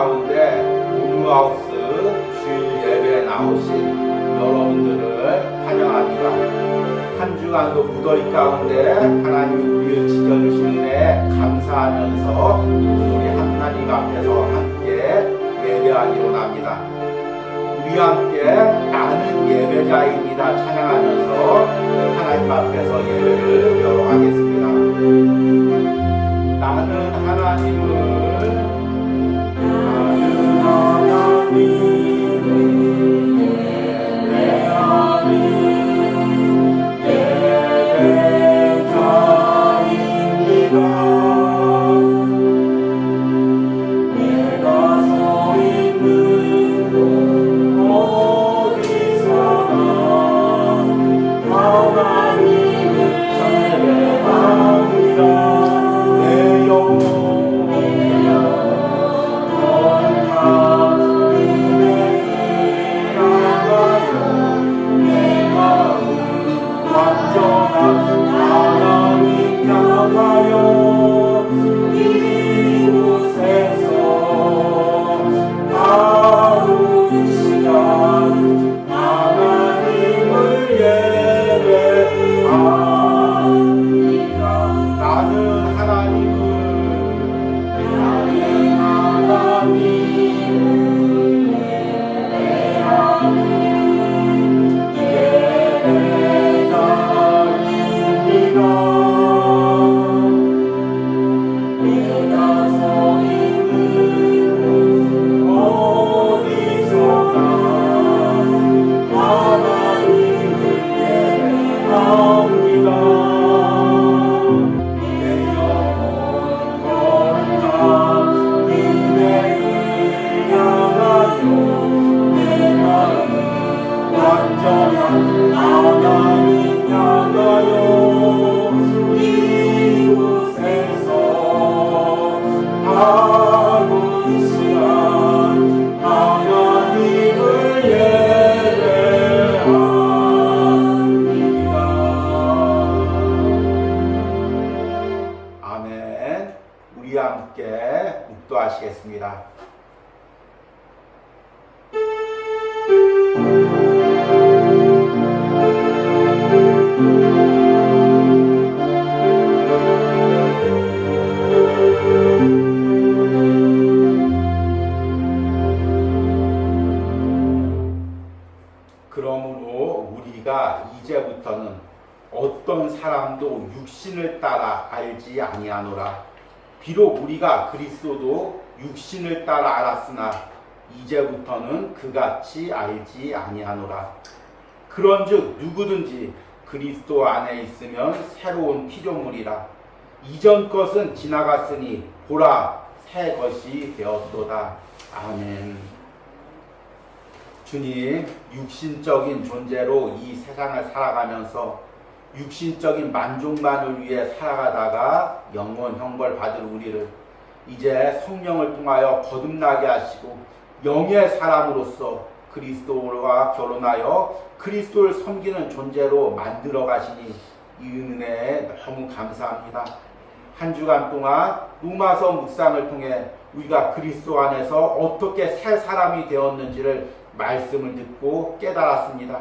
가운데 온유하우스 주일 예배에 나오신 여러분들을 환영합니다. 한 주간도 무더위 가운데 하나님 우리를 지켜주시는데 감사하면서 우리 하나님 앞에서 함께 예배하기로 합니다. 우리 함께 나는 예배자입니다 찬양하면서 하나님 앞에서 예배를 열어가겠습니다. 나는 하나님을 우리 함께 묵도하시겠습니다. 그러므로 우리가 이제부터는 어떤 사람도 육신을 따라 알지 아니하노라. 비록 우리가 그리스도도 육신을 따라 알았으나 이제부터는 그같이 알지 아니하노라. 그런즉 누구든지 그리스도 안에 있으면 새로운 피조물이라. 이전 것은 지나갔으니 보라 새 것이 되었도다. 아멘. 주님, 육신적인 존재로 이 세상을 살아가면서 육신적인 만족만을 위해 살아가다가 영원 형벌 받을 우리를 이제 성령을 통하여 거듭나게 하시고 영의 사람으로서 그리스도와 결혼하여 그리스도를 섬기는 존재로 만들어 가시니 이 은혜에 너무 감사합니다. 한 주간 동안 로마서 묵상을 통해 우리가 그리스도 안에서 어떻게 새 사람이 되었는지를 말씀을 듣고 깨달았습니다.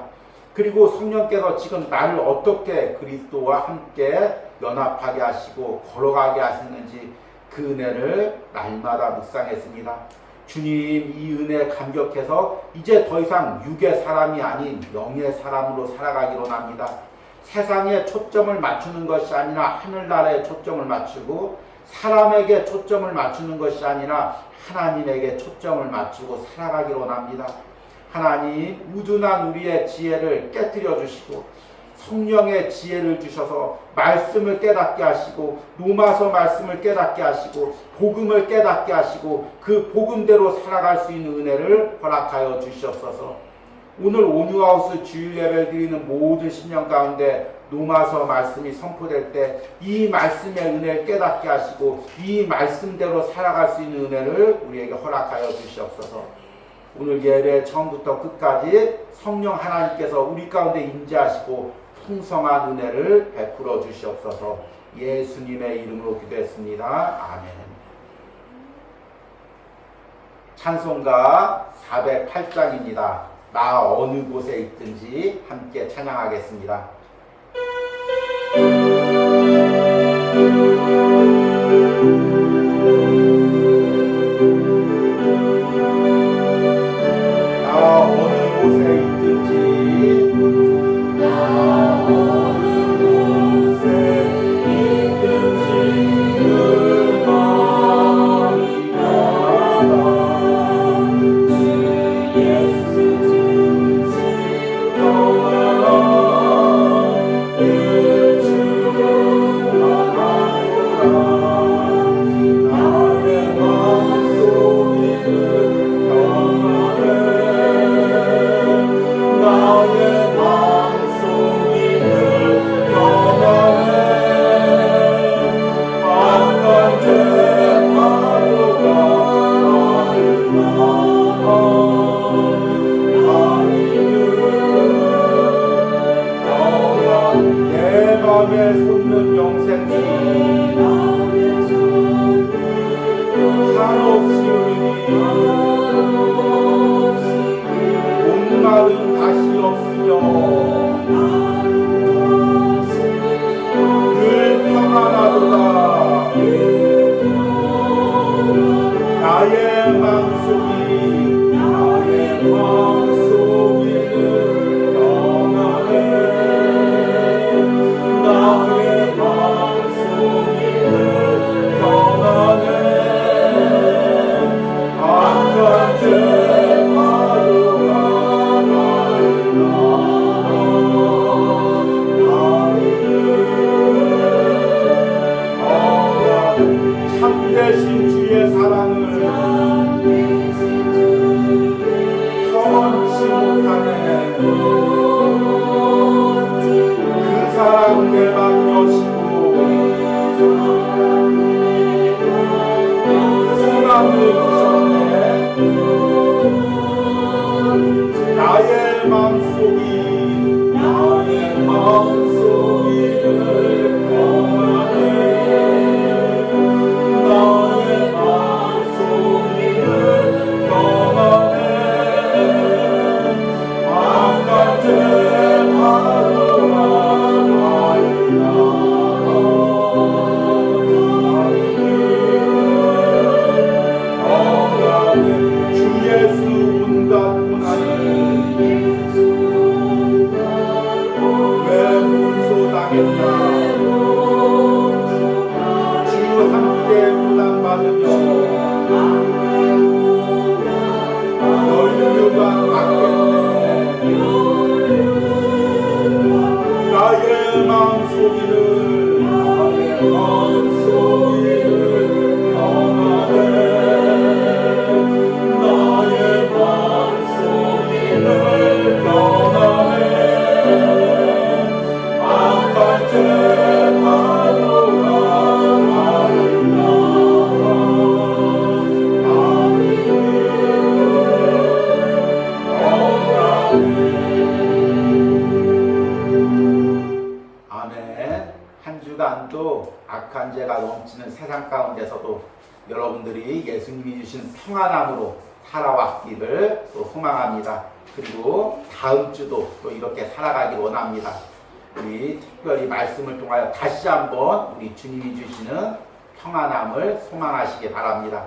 그리고 성령께서 지금 나를 어떻게 그리스도와 함께 연합하게 하시고 걸어가게 하시는지 그 은혜를 날마다 묵상했습니다. 주님, 이 은혜에 감격해서 이제 더 이상 육의 사람이 아닌 영의 사람으로 살아가기로 합니다. 세상에 초점을 맞추는 것이 아니라 하늘나라에 초점을 맞추고 사람에게 초점을 맞추는 것이 아니라 하나님에게 초점을 맞추고 살아가기로 합니다. 하나님, 우둔한 우리의 지혜를 깨뜨려 주시고 성령의 지혜를 주셔서 말씀을 깨닫게 하시고 로마서 말씀을 깨닫게 하시고 복음을 깨닫게 하시고 그 복음대로 살아갈 수 있는 은혜를 허락하여 주시옵소서. 오늘 온유하우스 주일 예배를 드리는 모든 신령 가운데 로마서 말씀이 선포될 때 이 말씀의 은혜를 깨닫게 하시고 이 말씀대로 살아갈 수 있는 은혜를 우리에게 허락하여 주시옵소서. 오늘 예배 처음부터 끝까지 성령 하나님께서 우리 가운데 임재하시고 풍성한 은혜를 베풀어 주시옵소서. 예수님의 이름으로 기도했습니다. 아멘. 찬송가 408장입니다. 나 어느 곳에 있든지 함께 찬양하겠습니다. 나 어느 곳에 있든지 나 어느 곳에 있든지 그 마음이 변하다 주 예수 마음에 솟는 영생이 한없이 흐르니 목마름 다시 없으며 늘 평안하도다. 나의 마음속이 늘 평안해. 나의 마음속이 늘 평안해. 바깥의 파도가 나를 나를 참되신 주의 사랑을 경험치 못하네. 그 사랑 내만 여시고 소망을 주셨네. 나의 마음속이 늘 평안해. 나의 마음속이 늘 평안해. 바깥의 파도가 주 예수 온갖 고난을 왜 문소당했나. 주 함께 고난받으며 너희들과 같겠네. 나의 마음속이 늘 평안해. 나의 마음속이 늘 평안해. 바깥의 파도가 나를 아멘. 한 주간도 악한 죄가 넘치는 세상 가운데서도 여러분들이 예수님이 주신 평안함으로 살아왔기를 또 소망합니다. 그리고 다음 주도 또 이렇게 살아가길 원합니다. 우리 특별히 말씀을 통하여 다시 한번 우리 주님이 주시는 평안함을 소망하시기 바랍니다.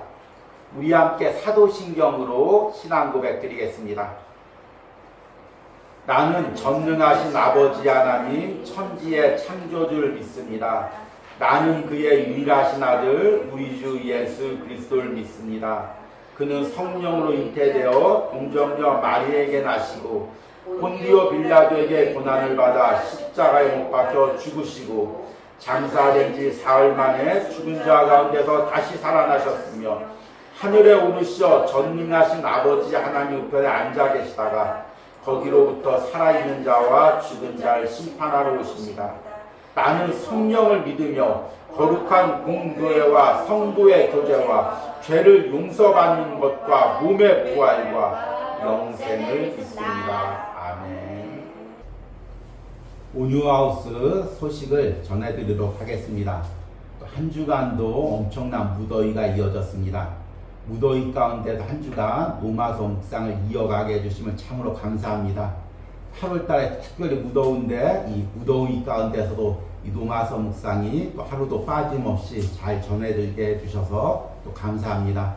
우리 함께 사도신경으로 신앙 고백 드리겠습니다. 나는 전능하신 아버지 하나님 천지의 창조주를 믿습니다. 나는 그의 유일하신 아들 우리 주 예수 그리스도를 믿습니다. 그는 성령으로 잉태되어 동정녀 마리에게 나시고 본디오 빌라도에게 고난을 받아 십자가에 못 박혀 죽으시고 장사된 지 사흘 만에 죽은 자 가운데서 다시 살아나셨으며 하늘에 오르셔 전능하신 아버지 하나님 우편에 앉아 계시다가 거기로부터 살아있는 자와 죽은 자를 심판하러 오십니다. 나는 성령을 믿으며 거룩한 공교회와 성도의 교제와 죄를 용서받는 것과 몸의 부활과 영생을 믿습니다. 아멘. 온유하우스 소식을 전해드리도록 하겠습니다. 한 주간도 엄청난 무더위가 이어졌습니다. 무더위 가운데도 한 주간 노마서 묵상을 이어가게 해주시면 참으로 감사합니다. 8월달에 특별히 무더운데 이 무더위 가운데서도 이 노마서 묵상이 또 하루도 빠짐없이 잘 전해들게 해주셔서 또 감사합니다.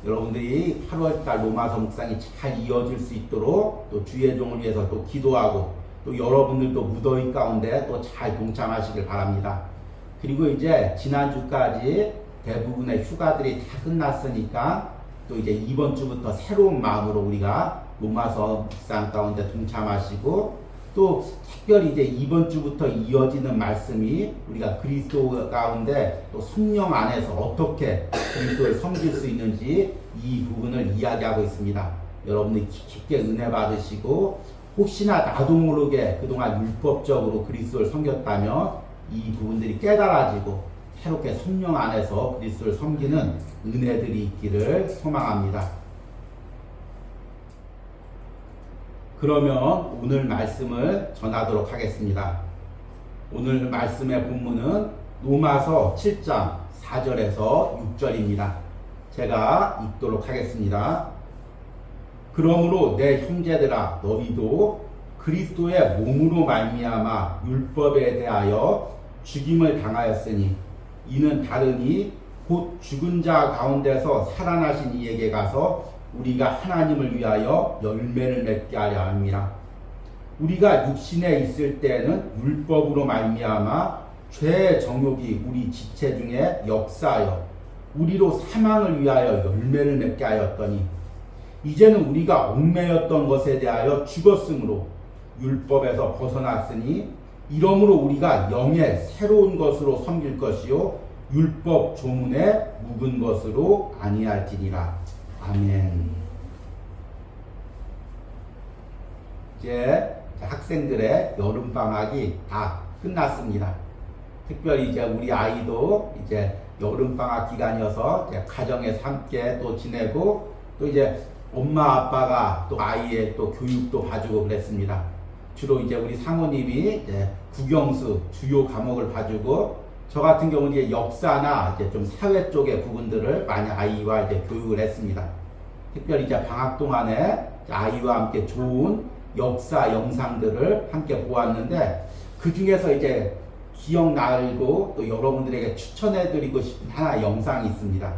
여러분들이 8월달 노마서 묵상이 잘 이어질 수 있도록 또 주의 종을 위해서 또 기도하고 또 여러분들도 무더위 가운데 또 잘 동참하시길 바랍니다. 그리고 이제 지난주까지 대부분의 휴가들이 다 끝났으니까 또 이제 이번 주부터 새로운 마음으로 우리가 로마서 묵상 가운데 동참하시고 또 특별히 이제 이번 주부터 이어지는 말씀이 우리가 그리스도 가운데 또 성령 안에서 어떻게 그리스도를 섬길 수 있는지 이 부분을 이야기하고 있습니다. 여러분들이 깊게 은혜 받으시고 혹시나 나도 모르게 그동안 율법적으로 그리스도를 섬겼다면 이 부분들이 깨달아지고 새롭게 성령 안에서 그리스도를 섬기는 은혜들이 있기를 소망합니다. 그러면 오늘 말씀을 전하도록 하겠습니다. 오늘 말씀의 본문은 로마서 7장 4절에서 6절입니다. 제가 읽도록 하겠습니다. 그러므로 내 형제들아 너희도 그리스도의 몸으로 말미암아 율법에 대하여 죽임을 당하였으니 이는 다르니 곧 죽은 자 가운데서 살아나신 이에게 가서 우리가 하나님을 위하여 열매를 맺게 하려 함이라. 우리가 육신에 있을 때는 율법으로 말미암아 죄의 정욕이 우리 지체 중에 역사하여 우리로 사망을 위하여 열매를 맺게 하였더니 이제는 우리가 얽매였던 것에 대하여 죽었으므로 율법에서 벗어났으니 이러므로 우리가 영의 새로운 것으로 섬길 것이요 율법 조문에 묵은 것으로 아니할지니라. 아멘. 이제 학생들의 여름방학이 다 끝났습니다. 특별히 이제 우리 아이도 이제 여름방학 기간이어서 이제 가정에서 함께 또 지내고 또 이제 엄마 아빠가 또 아이의 또 교육도 봐주고 그랬습니다. 주로 이제 우리 사모님이 이제 국영수 주요 과목을 봐주고 저 같은 경우는 이제 역사나 이제 좀 사회 쪽의 부분들을 많이 아이와 이제 교육을 했습니다. 특별히 이제 방학 동안에 아이와 함께 좋은 역사 영상들을 함께 보았는데 그 중에서 이제 기억나고 또 여러분들에게 추천해드리고 싶은 하나 영상이 있습니다.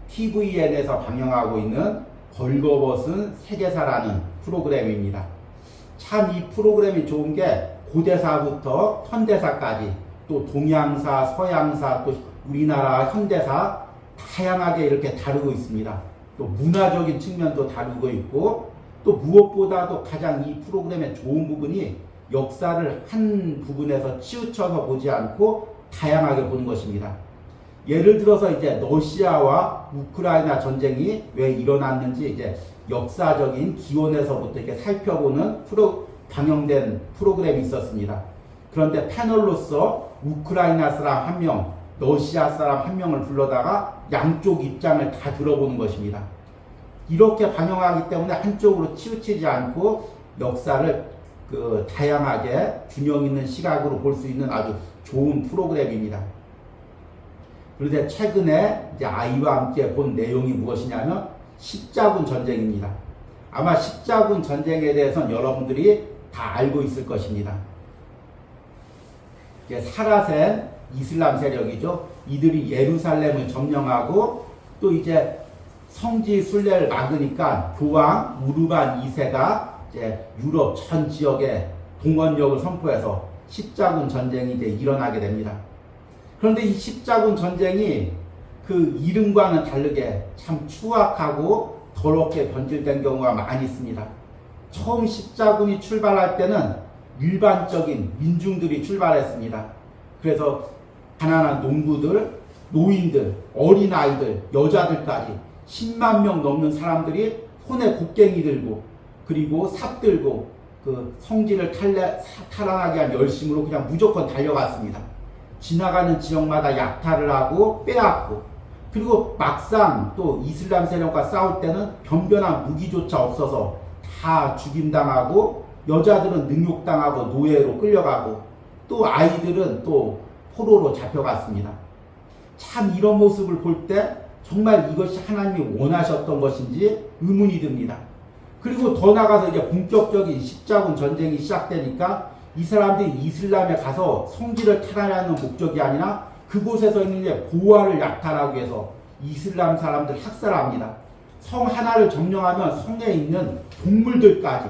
TVN에서 방영하고 있는 벌거벗은 세계사라는 프로그램입니다. 참 이 프로그램이 좋은 게 고대사부터 현대사까지 또 동양사, 서양사, 또 우리나라 현대사 다양하게 이렇게 다루고 있습니다. 또 문화적인 측면도 다루고 있고 또 무엇보다도 가장 이 프로그램의 좋은 부분이 역사를 한 부분에서 치우쳐서 보지 않고 다양하게 보는 것입니다. 예를 들어서 이제 러시아와 우크라이나 전쟁이 왜 일어났는지 이제 역사적인 기원에서부터 이렇게 살펴보는 방영된 프로그램이 있었습니다. 그런데 패널로서 우크라이나 사람 한 명, 러시아 사람 한 명을 불러다가 양쪽 입장을 다 들어보는 것입니다. 이렇게 방영하기 때문에 한쪽으로 치우치지 않고 역사를 다양하게 균형 있는 시각으로 볼 수 있는 아주 좋은 프로그램입니다. 그런데 최근에 이제 아이와 함께 본 내용이 무엇이냐면 십자군 전쟁입니다. 아마 십자군 전쟁에 대해서는 여러분들이 다 알고 있을 것입니다. 사라센 이슬람 세력이죠. 이들이 예루살렘을 점령하고 또 이제 성지 순례를 막으니까 교황 우르반 2세가 이제 유럽 전 지역에 동원력을 선포해서 십자군 전쟁이 이제 일어나게 됩니다. 그런데 이 십자군 전쟁이 그 이름과는 다르게 참 추악하고 더럽게 변질된 경우가 많이 있습니다. 처음 십자군이 출발할 때는 일반적인 민중들이 출발했습니다. 그래서 가난한 농부들, 노인들, 어린아이들, 여자들까지 10만 명 넘는 사람들이 손에 곡괭이 들고 그리고 삽 들고 그 성지를 탈환하기 위한 열심으로 그냥 무조건 달려갔습니다. 지나가는 지역마다 약탈을 하고 빼앗고 그리고 막상 또 이슬람 세력과 싸울 때는 변변한 무기조차 없어서 다 죽임당하고 여자들은 능욕당하고 노예로 끌려가고 또 아이들은 또 포로로 잡혀갔습니다. 참 이런 모습을 볼 때 정말 이것이 하나님이 원하셨던 것인지 의문이 듭니다. 그리고 더 나아가서 이제 본격적인 십자군 전쟁이 시작되니까 이 사람들이 이슬람에 가서 성지를 탈환하는 목적이 아니라 그곳에서 있는 이제 보화를 약탈하기 위해서 이슬람 사람들 학살합니다. 성 하나를 점령하면 성에 있는 동물들까지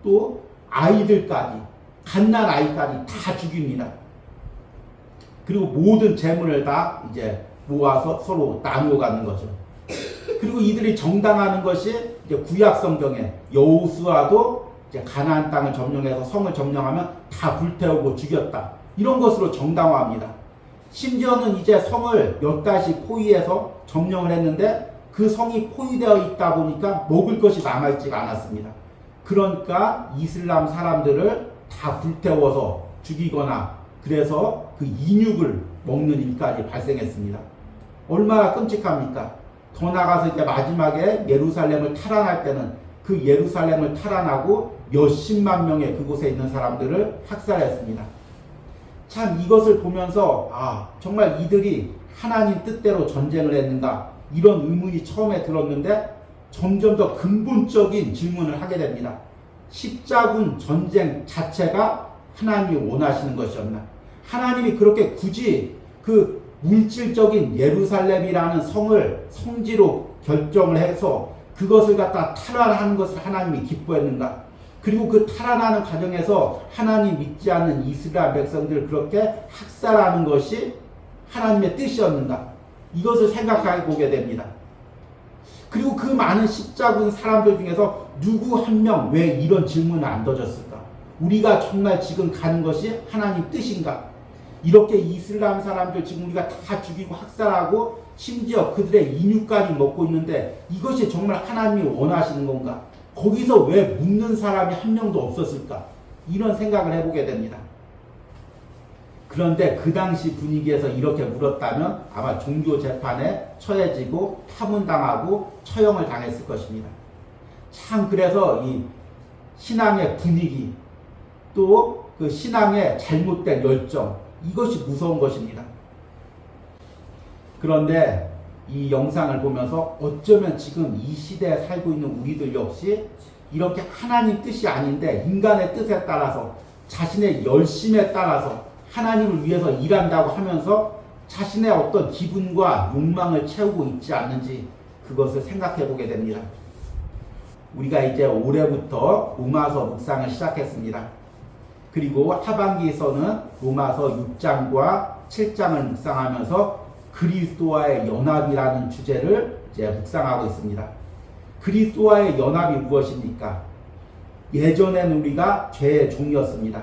또 아이들까지 갓난 아이까지 다 죽입니다. 그리고 모든 재물을 다 이제 모아서 서로 나누어 가는 거죠. 그리고 이들이 정당하는 것이 이제 구약 성경에 여호수아도 이제 가나안 땅을 점령해서 성을 점령하면 다 불태우고 죽였다. 이런 것으로 정당화합니다. 심지어는 이제 성을 몇 달씩 포위해서 점령을 했는데 그 성이 포위되어 있다 보니까 먹을 것이 남아있지가 않았습니다. 그러니까 이슬람 사람들을 다 불태워서 죽이거나 그래서 그 인육을 먹는 일까지 발생했습니다. 얼마나 끔찍합니까? 더 나가서 이제 마지막에 예루살렘을 탈환할 때는 그 예루살렘을 탈환하고 몇십만 명의 그곳에 있는 사람들을 학살했습니다. 참 이것을 보면서 정말 이들이 하나님 뜻대로 전쟁을 했는가 이런 의문이 처음에 들었는데 점점 더 근본적인 질문을 하게 됩니다. 십자군 전쟁 자체가 하나님이 원하시는 것이었나? 하나님이 그렇게 굳이 그 물질적인 예루살렘이라는 성을 성지로 결정을 해서 그것을 갖다 탈환하는 것을 하나님이 기뻐했는가? 그리고 그 탈환하는 과정에서 하나님 믿지 않는 이스라엘 백성들을 그렇게 학살하는 것이 하나님의 뜻이었는가? 이것을 생각해 보게 됩니다. 그리고 그 많은 십자군 사람들 중에서 누구 한 명 왜 이런 질문을 안 던졌을까? 우리가 정말 지금 가는 것이 하나님 뜻인가? 이렇게 이슬람 사람들 지금 우리가 다 죽이고 학살하고 심지어 그들의 인육까지 먹고 있는데 이것이 정말 하나님이 원하시는 건가? 거기서 왜 묻는 사람이 한 명도 없었을까? 이런 생각을 해보게 됩니다. 그런데 그 당시 분위기에서 이렇게 물었다면 아마 종교 재판에 처해지고 파문당하고 처형을 당했을 것입니다. 참 그래서 이 신앙의 분위기 또 그 신앙의 잘못된 열정 이것이 무서운 것입니다. 그런데 이 영상을 보면서 어쩌면 지금 이 시대에 살고 있는 우리들 역시 이렇게 하나님 뜻이 아닌데 인간의 뜻에 따라서 자신의 열심에 따라서 하나님을 위해서 일한다고 하면서 자신의 어떤 기분과 욕망을 채우고 있지 않는지 그것을 생각해 보게 됩니다. 우리가 이제 올해부터 로마서 묵상을 시작했습니다. 그리고 하반기에서는 로마서 6장과 7장을 묵상하면서 그리스도와의 연합이라는 주제를 이제 묵상하고 있습니다. 그리스도와의 연합이 무엇입니까? 예전에는 우리가 죄의 종이었습니다.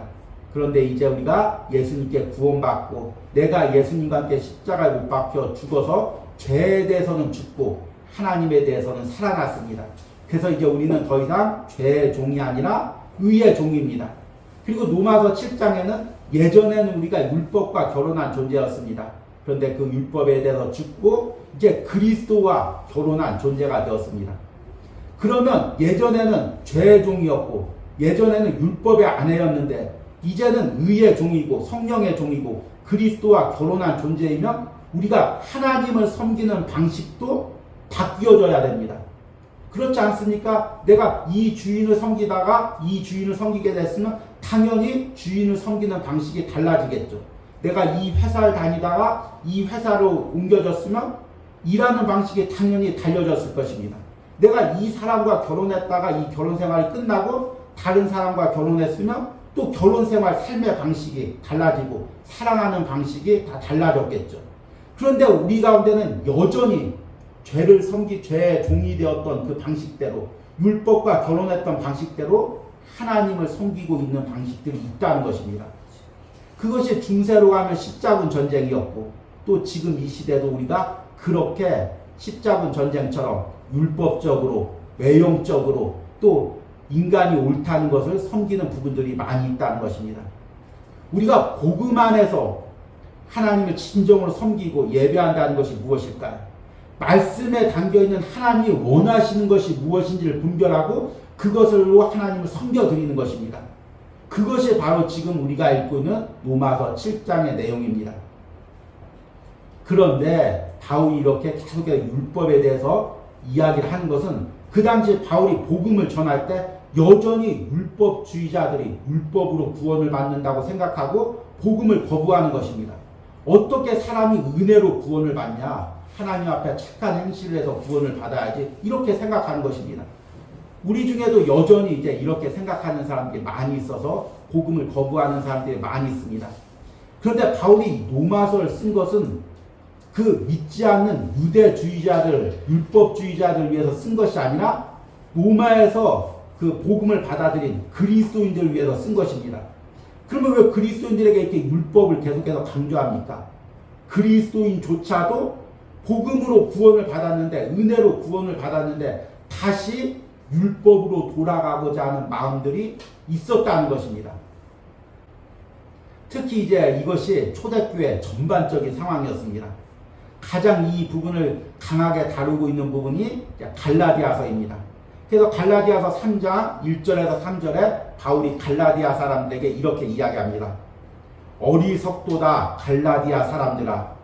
그런데 이제 우리가 예수님께 구원받고 내가 예수님과 함께 십자가에 못 박혀 죽어서 죄에 대해서는 죽고 하나님에 대해서는 살아났습니다. 그래서 이제 우리는 더 이상 죄의 종이 아니라 의의 종입니다. 그리고 로마서 7장에는 예전에는 우리가 율법과 결혼한 존재였습니다. 그런데 그 율법에 대해서 죽고 이제 그리스도와 결혼한 존재가 되었습니다. 그러면 예전에는 죄의 종이었고 예전에는 율법의 아내였는데 이제는 의의 종이고 성령의 종이고 그리스도와 결혼한 존재이면 우리가 하나님을 섬기는 방식도 바뀌어져야 됩니다. 그렇지 않습니까? 내가 이 주인을 섬기다가 이 주인을 섬기게 됐으면 당연히 주인을 섬기는 방식이 달라지겠죠. 내가 이 회사를 다니다가 이 회사로 옮겨졌으면 일하는 방식이 당연히 달라졌을 것입니다. 내가 이 사람과 결혼했다가 이 결혼 생활이 끝나고 다른 사람과 결혼했으면 또 결혼 생활 삶의 방식이 달라지고 사랑하는 방식이 다 달라졌겠죠. 그런데 우리 가운데는 여전히 죄의 종이 되었던 그 방식대로 율법과 결혼했던 방식대로 하나님을 섬기고 있는 방식들이 있다는 것입니다. 그것이 중세로 가면 십자군 전쟁이었고 또 지금 이 시대도 우리가 그렇게 십자군 전쟁처럼 율법적으로 외형적으로 또 인간이 옳다는 것을 섬기는 부분들이 많이 있다는 것입니다. 우리가 복음 안에서 하나님을 진정으로 섬기고 예배한다는 것이 무엇일까요? 말씀에 담겨있는 하나님이 원하시는 것이 무엇인지를 분별하고 그것으로 하나님을 섬겨드리는 것입니다. 그것이 바로 지금 우리가 읽고 있는 로마서 7장의 내용입니다. 그런데 바울이 이렇게 계속해서 율법에 대해서 이야기를 하는 것은 그 당시 바울이 복음을 전할 때 여전히 율법주의자들이 율법으로 구원을 받는다고 생각하고 복음을 거부하는 것입니다. 어떻게 사람이 은혜로 구원을 받냐? 하나님 앞에 착한 행실을 해서 구원을 받아야지, 이렇게 생각하는 것입니다. 우리 중에도 여전히 이제 이렇게 생각하는 사람들이 많이 있어서 복음을 거부하는 사람들이 많이 있습니다. 그런데 바울이 로마서를 쓴 것은 그 믿지 않는 유대주의자들, 율법주의자들 위해서 쓴 것이 아니라 로마에서 그 복음을 받아들인 그리스도인들을 위해서 쓴 것입니다. 그러면 왜 그리스도인들에게 이렇게 율법을 계속해서 강조합니까? 그리스도인조차도 복음으로 구원을 받았는데, 은혜로 구원을 받았는데 다시 율법으로 돌아가고자 하는 마음들이 있었다는 것입니다. 특히 이제 이것이 초대교회 전반적인 상황이었습니다. 가장 이 부분을 강하게 다루고 있는 부분이 갈라디아서입니다. 그래서 갈라디아서 3장 1절에서 3절에 바울이 갈라디아 사람들에게 이렇게 이야기합니다. 어리석도다 갈라디아 사람들아,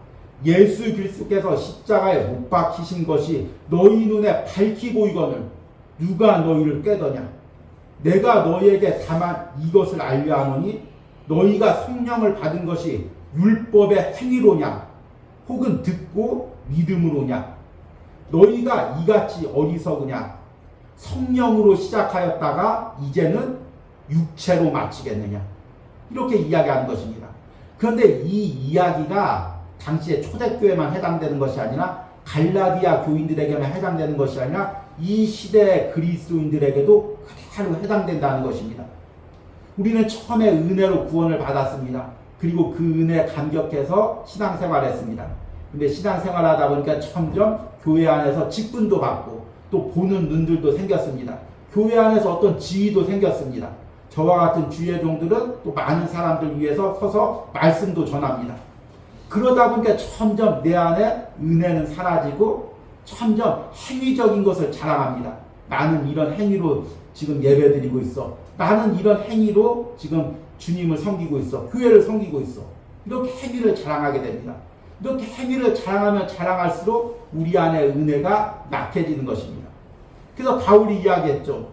예수 그리스도께서 십자가에 못 박히신 것이 너희 눈에 밝히 보이거늘 누가 너희를 꾀더냐? 내가 너희에게 다만 이것을 알려 하노니 너희가 성령을 받은 것이 율법의 행위로냐 혹은 듣고 믿음으로냐? 너희가 이같이 어리석으냐? 성령으로 시작하였다가 이제는 육체로 마치겠느냐? 이렇게 이야기하는 것입니다. 그런데 이 이야기가 당시에 초대교회만 해당되는 것이 아니라 갈라디아 교인들에게만 해당되는 것이 아니라 이 시대의 그리스도인들에게도 그대로 해당된다는 것입니다. 우리는 처음에 은혜로 구원을 받았습니다. 그리고 그 은혜에 감격해서 신앙생활을 했습니다. 근데 신앙생활을 하다 보니까 점점 교회 안에서 직분도 받고 또 보는 눈들도 생겼습니다. 교회 안에서 어떤 지위도 생겼습니다. 저와 같은 주의 종들은 또 많은 사람들 위해서 서서 말씀도 전합니다. 그러다 보니까 점점 내 안에 은혜는 사라지고 점점 행위적인 것을 자랑합니다. 나는 이런 행위로 지금 예배드리고 있어. 나는 이런 행위로 지금 주님을 섬기고 있어. 교회를 섬기고 있어. 이렇게 행위를 자랑하게 됩니다. 이렇게 행위를 자랑하면 자랑할수록 우리 안에 은혜가 낙해지는 것입니다. 그래서 바울이 이야기했죠.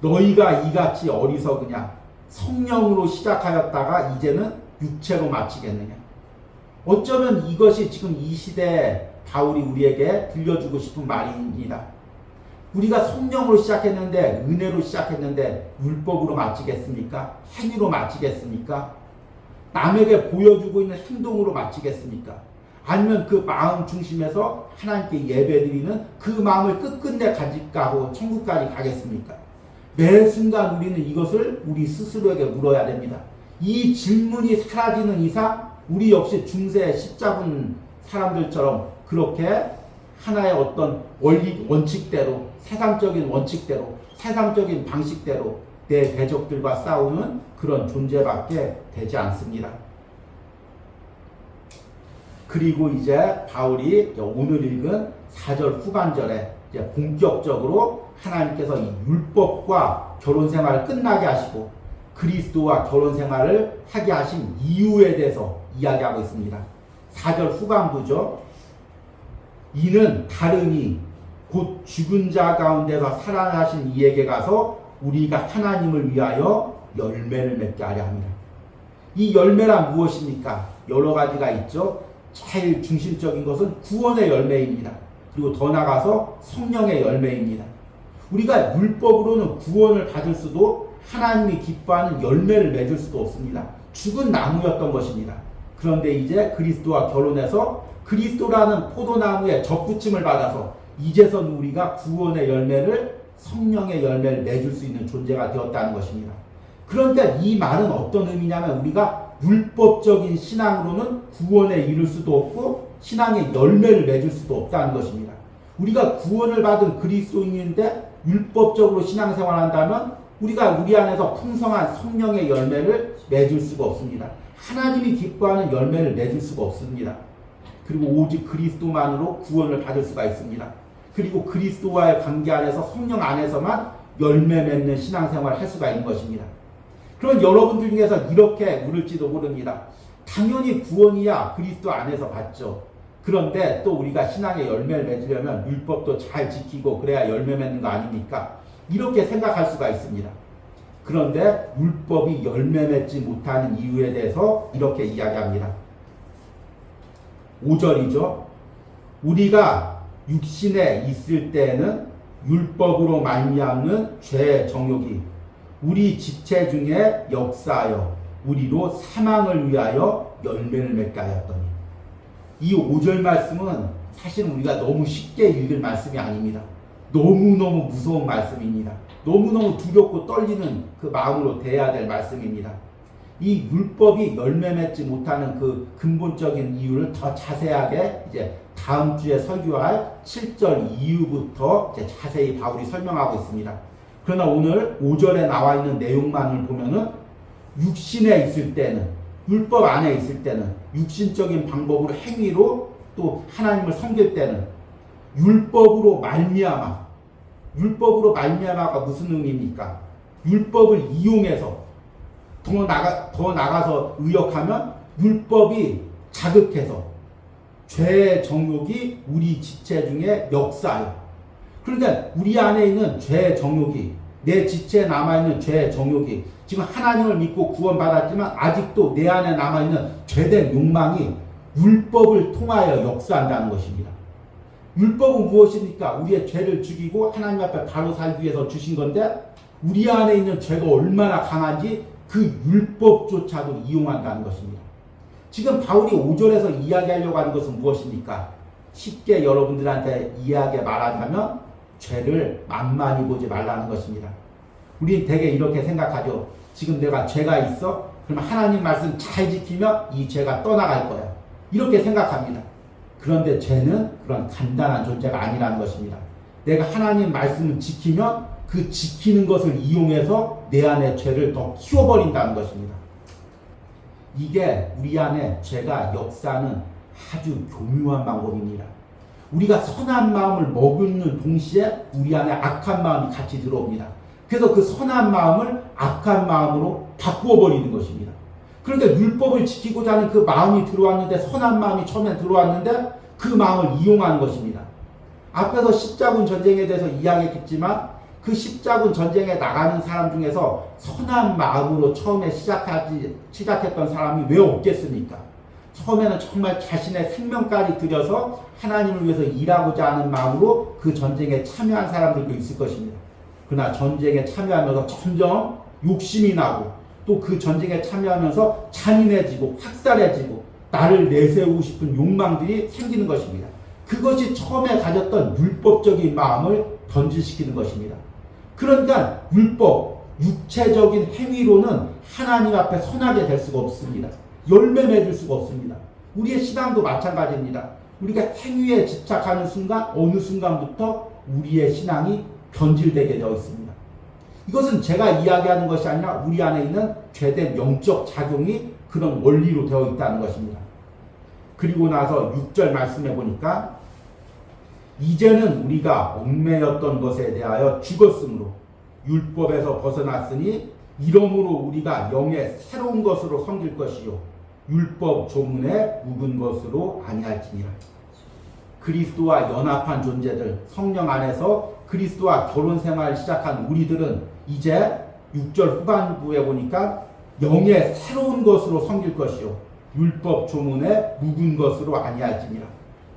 너희가 이같이 어리석으냐? 성령으로 시작하였다가 이제는 육체로 마치겠느냐? 어쩌면 이것이 지금 이 시대에 바울이 우리에게 들려주고 싶은 말입니다. 우리가 성령으로 시작했는데, 은혜로 시작했는데 율법으로 마치겠습니까? 행위로 마치겠습니까? 남에게 보여주고 있는 행동으로 마치겠습니까? 아니면 그 마음 중심에서 하나님께 예배드리는 그 마음을 끝끝내 가지고 천국까지 가겠습니까? 매 순간 우리는 이것을 우리 스스로에게 물어야 됩니다. 이 질문이 사라지는 이상 우리 역시 중세 십자군 사람들처럼 그렇게 하나의 어떤 원칙대로, 세상적인 원칙대로, 세상적인 방식대로 내 대적들과 싸우는 그런 존재밖에 되지 않습니다. 그리고 이제 바울이 오늘 읽은 4절 후반절에 이제 본격적으로 하나님께서 이 율법과 결혼 생활을 끝나게 하시고 그리스도와 결혼 생활을 하게 하신 이유에 대해서 이야기하고 있습니다. 4절 후반부죠. 이는 다름이 곧 죽은 자 가운데서 살아나신 이에게 가서 우리가 하나님을 위하여 열매를 맺게 하려 합니다. 이 열매란 무엇입니까? 여러 가지가 있죠. 제일 중심적인 것은 구원의 열매입니다. 그리고 더 나아가서 성령의 열매입니다. 우리가 율법으로는 구원을 받을 수도 하나님이 기뻐하는 열매를 맺을 수도 없습니다. 죽은 나무였던 것입니다. 그런데 이제 그리스도와 결혼해서 그리스도라는 포도나무에 접붙임을 받아서 이제선 우리가 구원의 열매를, 성령의 열매를 맺을 수 있는 존재가 되었다는 것입니다. 그러니까 이 말은 어떤 의미냐면 우리가 율법적인 신앙으로는 구원에 이를 수도 없고 신앙의 열매를 맺을 수도 없다는 것입니다. 우리가 구원을 받은 그리스도인인데 율법적으로 신앙생활한다면 우리가 우리 안에서 풍성한 성령의 열매를 맺을 수가 없습니다. 하나님이 기뻐하는 열매를 맺을 수가 없습니다. 그리고 오직 그리스도만으로 구원을 받을 수가 있습니다. 그리고 그리스도와의 관계 안에서 성령 안에서만 열매 맺는 신앙생활을 할 수가 있는 것입니다. 그럼 여러분들 중에서 이렇게 물을지도 모릅니다. 당연히 구원이야 그리스도 안에서 받죠. 그런데 또 우리가 신앙의 열매를 맺으려면 율법도 잘 지키고 그래야 열매 맺는 거 아닙니까? 이렇게 생각할 수가 있습니다. 그런데 율법이 열매 맺지 못하는 이유에 대해서 이렇게 이야기합니다. 5절이죠. 우리가 육신에 있을 때에는 율법으로 말미암는 죄의 정욕이 우리 지체 중에 역사하여 우리로 사망을 위하여 열매를 맺게 하였더니, 이 5절 말씀은 사실 우리가 너무 쉽게 읽을 말씀이 아닙니다. 너무너무 무서운 말씀입니다. 너무너무 두렵고 떨리는 그 마음으로 대해야 될 말씀입니다. 이 율법이 열매 맺지 못하는 그 근본적인 이유를 더 자세하게 이제 다음 주에 설교할 7절 이후부터 이제 자세히 바울이 설명하고 있습니다. 그러나 오늘 5절에 나와 있는 내용만을 보면은 육신에 있을 때는, 율법 안에 있을 때는, 육신적인 방법으로 행위로 또 하나님을 섬길 때는 율법으로 말미암아가 무슨 의미입니까? 율법을 이용해서 더 나가서 의역하면 율법이 자극해서 죄의 정욕이 우리 지체 중에 역사하여, 그러니까 우리 안에 있는 죄의 정욕이, 내 지체에 남아있는 죄의 정욕이, 지금 하나님을 믿고 구원받았지만 아직도 내 안에 남아있는 죄된 욕망이 율법을 통하여 역사한다는 것입니다. 율법은 무엇입니까? 우리의 죄를 죽이고 하나님 앞에 바로 살기 위해서 주신 건데, 우리 안에 있는 죄가 얼마나 강한지 그 율법조차도 이용한다는 것입니다. 지금 바울이 5절에서 이야기하려고 하는 것은 무엇입니까? 쉽게 여러분들한테 이야기해 말하자면 죄를 만만히 보지 말라는 것입니다. 우리 대개 이렇게 생각하죠. 지금 내가 죄가 있어? 그럼 하나님 말씀 잘 지키면 이 죄가 떠나갈 거야. 이렇게 생각합니다. 그런데 죄는 그런 간단한 존재가 아니라는 것입니다. 내가 하나님 말씀을 지키면 그 지키는 것을 이용해서 내 안에 죄를 더 키워버린다는 것입니다. 이게 우리 안에 죄가 역사하는 아주 교묘한 방법입니다. 우리가 선한 마음을 먹는 동시에 우리 안에 악한 마음이 같이 들어옵니다. 그래서 그 선한 마음을 악한 마음으로 바꾸어버리는 것입니다. 그런데 율법을 지키고자 하는 그 마음이 들어왔는데, 선한 마음이 처음에 들어왔는데 그 마음을 이용하는 것입니다. 앞에서 십자군 전쟁에 대해서 이야기했지만 그 십자군 전쟁에 나가는 사람 중에서 선한 마음으로 처음에 시작했던 사람이 왜 없겠습니까? 처음에는 정말 자신의 생명까지 들여서 하나님을 위해서 일하고자 하는 마음으로 그 전쟁에 참여한 사람들도 있을 것입니다. 그러나 전쟁에 참여하면서 점점 욕심이 나고 또 그 전쟁에 참여하면서 잔인해지고 확산해지고 나를 내세우고 싶은 욕망들이 생기는 것입니다. 그것이 처음에 가졌던 율법적인 마음을 변질시키는 것입니다. 그러니까 율법, 육체적인 행위로는 하나님 앞에 선하게 될 수가 없습니다. 열매 맺을 수가 없습니다. 우리의 신앙도 마찬가지입니다. 우리가 행위에 집착하는 순간, 어느 순간부터 우리의 신앙이 변질되게 되어 있습니다. 이것은 제가 이야기하는 것이 아니라 우리 안에 있는 죄된 영적 작용이 그런 원리로 되어 있다는 것입니다. 그리고 나서 6절 말씀해 보니까 이제는 우리가 얽매였던 것에 대하여 죽었으므로 율법에서 벗어났으니 이러므로 우리가 영의 새로운 것으로 섬길 것이요 율법 조문에 묵은 것으로 아니할지니라. 그리스도와 연합한 존재들, 성령 안에서 그리스도와 결혼 생활을 시작한 우리들은 이제 6절 후반부에 보니까 영의 새로운 것으로 섬길 것이요 율법 조문에 묵은 것으로 아니할지니라.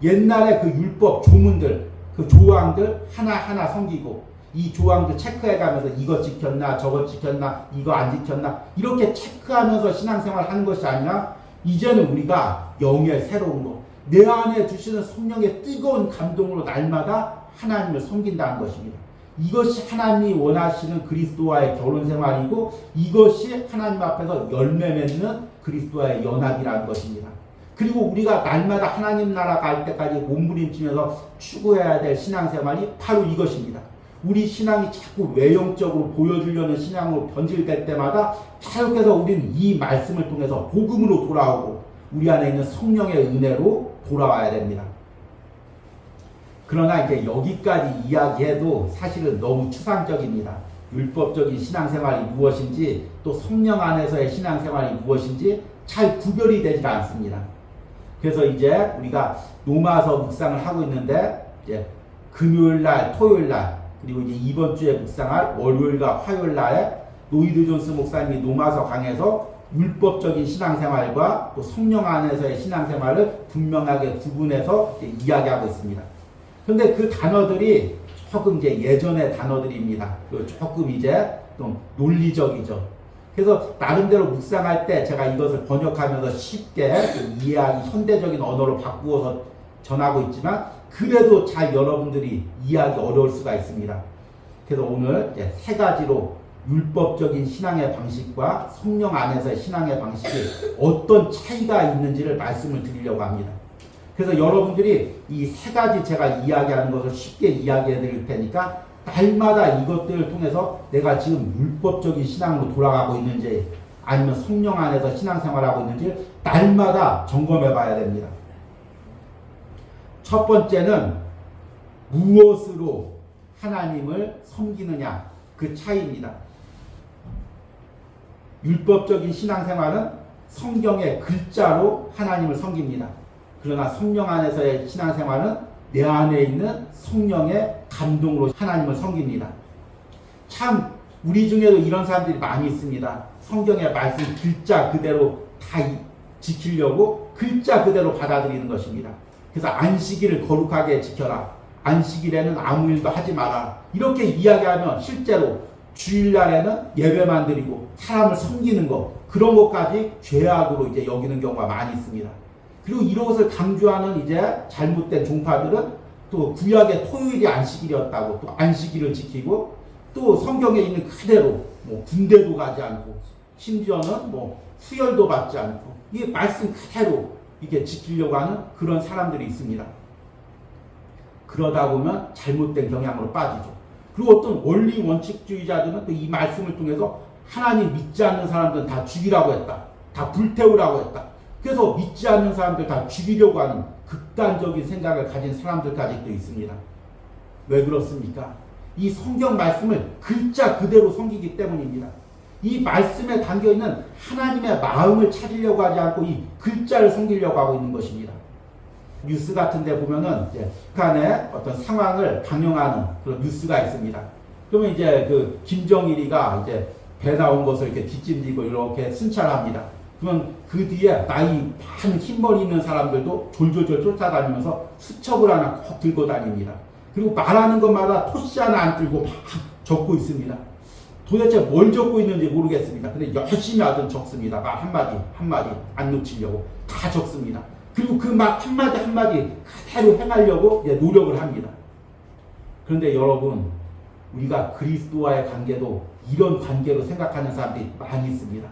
옛날에 그 율법 조문들, 그 조항들 하나하나 섬기고 이 조항들 체크해가면서 이거 지켰나 저거 지켰나 이거 안 지켰나 이렇게 체크하면서 신앙생활을 하는 것이 아니라 이제는 우리가 영의 새로운 것, 내 안에 주시는 성령의 뜨거운 감동으로 날마다 하나님을 섬긴다는 것입니다. 이것이 하나님이 원하시는 그리스도와의 결혼생활이고 이것이 하나님 앞에서 열매 맺는 그리스도와의 연합이라는 것입니다. 그리고 우리가 날마다 하나님 나라 갈 때까지 몸부림치면서 추구해야 될 신앙생활이 바로 이것입니다. 우리 신앙이 자꾸 외형적으로 보여주려는 신앙으로 변질될 때마다 계속해서 우리는 이 말씀을 통해서 복음으로 돌아오고 우리 안에 있는 성령의 은혜로 돌아와야 됩니다. 그러나 이제 여기까지 이야기해도 사실은 너무 추상적입니다. 율법적인 신앙생활이 무엇인지 또 성령 안에서의 신앙생활이 무엇인지 잘 구별이 되지 않습니다. 그래서 이제 우리가 노마서 묵상을 하고 있는데 이제 금요일날, 토요일날 그리고 이제 이번 주에 묵상할 월요일과 화요일날에 로이드 존스 목사님이 노마서 강에서 율법적인 신앙생활과 또 성령 안에서의 신앙생활을 분명하게 구분해서 이야기하고 있습니다. 그런데 그 단어들이 조금 이제 예전의 단어들입니다. 조금 이제 좀 논리적이죠. 그래서 나름대로 묵상할 때 제가 이것을 번역하면서 쉽게 이해하기 현대적인 언어로 바꾸어서 전하고 있지만 그래도 잘 여러분들이 이해하기 어려울 수가 있습니다. 그래서 오늘 이제 세 가지로 율법적인 신앙의 방식과 성령 안에서의 신앙의 방식이 어떤 차이가 있는지를 말씀을 드리려고 합니다. 그래서 여러분들이 이 세 가지 제가 이야기하는 것을 쉽게 이야기해 드릴 테니까 날마다 이것들을 통해서 내가 지금 율법적인 신앙으로 돌아가고 있는지 아니면 성령 안에서 신앙생활하고 있는지 날마다 점검해 봐야 됩니다. 첫 번째는 무엇으로 하나님을 섬기느냐 그 차이입니다. 율법적인 신앙생활은 성경의 글자로 하나님을 섬깁니다. 그러나 성령 안에서의 신앙생활은 내 안에 있는 성령의 감동으로 하나님을 섬깁니다. 참 우리 중에도 이런 사람들이 많이 있습니다. 성경의 말씀 글자 그대로 다 지키려고 글자 그대로 받아들이는 것입니다. 그래서 안식일을 거룩하게 지켜라. 안식일에는 아무 일도 하지 마라. 이렇게 이야기하면 실제로 주일날에는 예배만 드리고 사람을 섬기는 것 그런 것까지 죄악으로 이제 여기는 경우가 많이 있습니다. 그리고 이것을 강조하는 이제 잘못된 종파들은 또 구약의 토요일이 안식일이었다고 또 안식일을 지키고 또 성경에 있는 그대로 뭐 군대도 가지 않고 심지어는 뭐 수혈도 받지 않고 이 말씀 그대로 이게 지키려고 하는 그런 사람들이 있습니다. 그러다 보면 잘못된 경향으로 빠지죠. 그리고 어떤 원리 원칙주의자들은 또 이 말씀을 통해서 하나님 믿지 않는 사람들은 다 죽이라고 했다. 다 불태우라고 했다. 그래서 믿지 않는 사람들 다 죽이려고 하는 극단적인 생각을 가진 사람들까지 또 있습니다. 왜 그렇습니까? 이 성경 말씀을 글자 그대로 섬기기 때문입니다. 이 말씀에 담겨있는 하나님의 마음을 찾으려고 하지 않고 이 글자를 섬기려고 하고 있는 것입니다. 뉴스 같은 데 보면은 이제 북한의 어떤 상황을 방영하는 그런 뉴스가 있습니다. 그러면 이제 그 김정일이가 이제 배 나온 것을 이렇게 뒷짐지고 이렇게 순찰합니다. 그러면 그 뒤에 나이 많은 흰머리 있는 사람들도 졸졸졸 쫓아다니면서 수첩을 하나 꼭 들고 다닙니다. 그리고 말하는 것마다 토시 하나 안 들고 막 적고 있습니다. 도대체 뭘 적고 있는지 모르겠습니다. 근데 열심히 하든 적습니다. 말 한마디 한마디 안 놓치려고 다 적습니다. 그리고 그 말 한마디 한마디 그대로 행하려고 노력을 합니다. 그런데 여러분 우리가 그리스도와의 관계도 이런 관계로 생각하는 사람들이 많이 있습니다.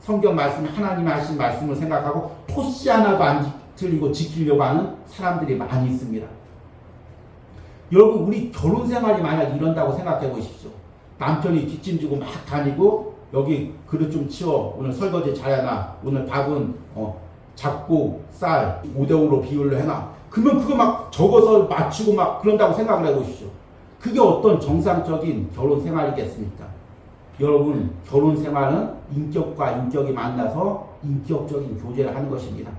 성경 말씀 하나님이 하신 말씀을 생각하고 토시 하나도 안 틀리고 지키려고 하는 사람들이 많이 있습니다. 여러분 우리 결혼 생활이 만약 이런다고 생각해 보십시오. 남편이 뒷짐지고 막 다니고 여기 그릇 좀 치워 오늘 설거지 잘해놔 오늘 밥은 잡고 쌀 5대5로 비율로 해놔 그러면 그거 막 적어서 맞추고 막 그런다고 생각을 해보십시오. 그게 어떤 정상적인 결혼 생활이겠습니까? 여러분 결혼 생활은 인격과 인격이 만나서 인격적인 교제를 하는 것입니다.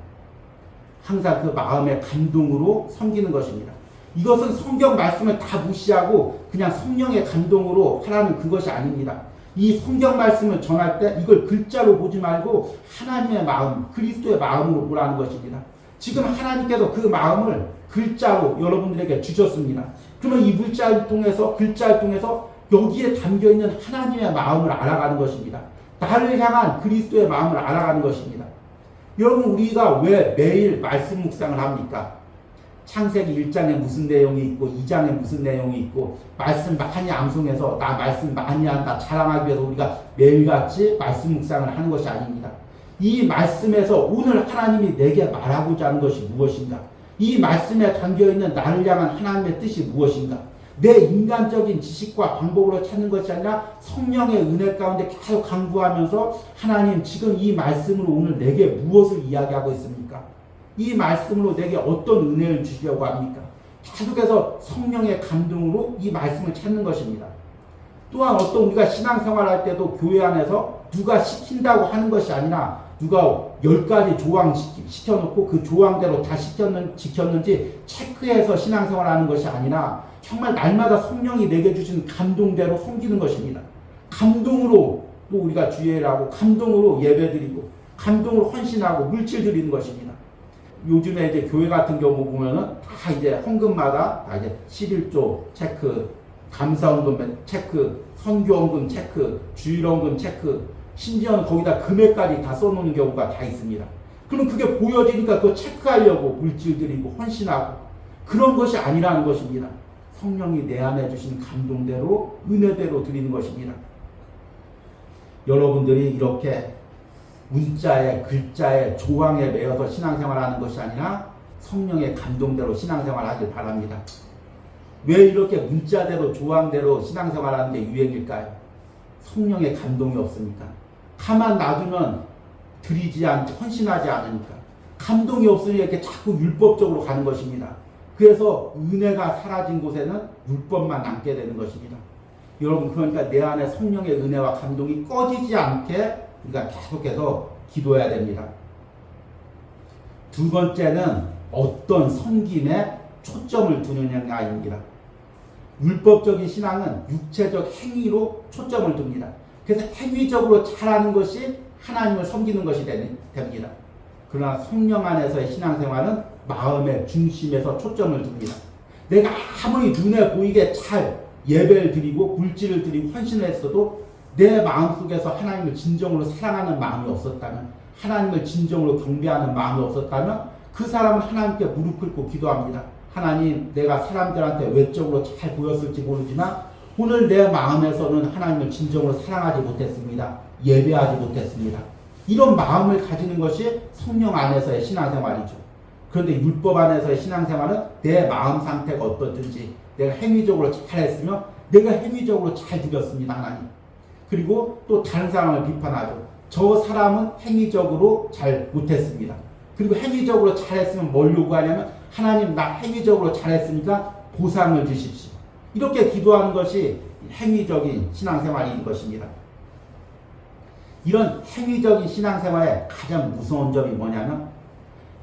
항상 그 마음의 감동으로 섬기는 것입니다. 이것은 성경 말씀을 다 무시하고 그냥 성령의 감동으로 하라는 그것이 아닙니다. 이 성경 말씀을 전할 때 이걸 글자로 보지 말고 하나님의 마음, 그리스도의 마음으로 보라는 것입니다. 지금 하나님께서 그 마음을 글자로 여러분들에게 주셨습니다. 그러면 이 글자를 통해서 여기에 담겨있는 하나님의 마음을 알아가는 것입니다. 나를 향한 그리스도의 마음을 알아가는 것입니다. 여러분 우리가 왜 매일 말씀 묵상을 합니까? 창세기 1장에 무슨 내용이 있고 2장에 무슨 내용이 있고 말씀 많이 암송해서 나 말씀 많이 한다 자랑하기 위해서 우리가 매일같이 말씀 묵상을 하는 것이 아닙니다. 이 말씀에서 오늘 하나님이 내게 말하고자 하는 것이 무엇인가? 이 말씀에 담겨있는 나를 향한 하나님의 뜻이 무엇인가? 내 인간적인 지식과 방법으로 찾는 것이 아니라 성령의 은혜 가운데 계속 강구하면서 하나님 지금 이 말씀으로 오늘 내게 무엇을 이야기하고 있습니까? 이 말씀으로 내게 어떤 은혜를 주시려고 합니까? 계속해서 성령의 감동으로 이 말씀을 찾는 것입니다. 또한 어떤 우리가 신앙생활 할 때도 교회 안에서 누가 시킨다고 하는 것이 아니라 누가 10가지 조항 시켜놓고 그 조항대로 다 지켰는지 체크해서 신앙생활하는 것이 아니라 정말 날마다 성령이 내게 주신 감동대로 섬기는 것입니다. 감동으로 또 우리가 주의를 하고 감동으로 예배드리고 감동으로 헌신하고 물질 드리는 것입니다. 요즘에 이제 교회 같은 경우 보면은 다 이제 헌금마다 다 이제 11조 체크, 감사헌금 체크, 선교헌금 체크, 주일헌금 체크, 심지어는 거기다 금액까지 다 써놓는 경우가 다 있습니다. 그럼 그게 보여지니까 그거 체크하려고 물질 드리고 헌신하고 그런 것이 아니라는 것입니다. 성령이 내 안에 주신 감동대로 은혜대로 드리는 것입니다. 여러분들이 이렇게 문자에 글자에 조항에 매여서 신앙생활하는 것이 아니라 성령의 감동대로 신앙생활하길 바랍니다. 왜 이렇게 문자대로 조항대로 신앙생활하는 게 유행일까요? 성령의 감동이 없으니까. 가만 놔두면 드리지 않고 헌신하지 않으니까. 감동이 없으니 이렇게 자꾸 율법적으로 가는 것입니다. 그래서 은혜가 사라진 곳에는 율법만 남게 되는 것입니다. 여러분, 그러니까 내 안에 성령의 은혜와 감동이 꺼지지 않게 우리가 계속해서 기도해야 됩니다. 두 번째는 어떤 섬김에 초점을 두느냐입니다. 율법적인 신앙은 육체적 행위로 초점을 둡니다. 그래서 행위적으로 잘하는 것이 하나님을 섬기는 것이 됩니다. 그러나 성령 안에서의 신앙생활은 마음의 중심에서 초점을 둡니다. 내가 아무리 눈에 보이게 잘 예배를 드리고 물질을 드리고 헌신을 했어도 내 마음속에서 하나님을 진정으로 사랑하는 마음이 없었다면, 하나님을 진정으로 경배하는 마음이 없었다면 그 사람은 하나님께 무릎 꿇고 기도합니다. 하나님, 내가 사람들한테 외적으로 잘 보였을지 모르지만 오늘 내 마음에서는 하나님을 진정으로 사랑하지 못했습니다. 예배하지 못했습니다. 이런 마음을 가지는 것이 성령 안에서의 신앙생활이죠. 그런데 율법 안에서의 신앙생활은 내 마음 상태가 어떻든지 내가 행위적으로 잘했으면 내가 행위적으로 잘 드렸습니다. 하나님. 그리고 또 다른 사람을 비판하죠. 저 사람은 행위적으로 잘 못했습니다. 그리고 행위적으로 잘했으면 뭘 요구하냐면 하나님, 나 행위적으로 잘했으니까 보상을 주십시오. 이렇게 기도하는 것이 행위적인 신앙생활인 것입니다. 이런 행위적인 신앙생활의 가장 무서운 점이 뭐냐면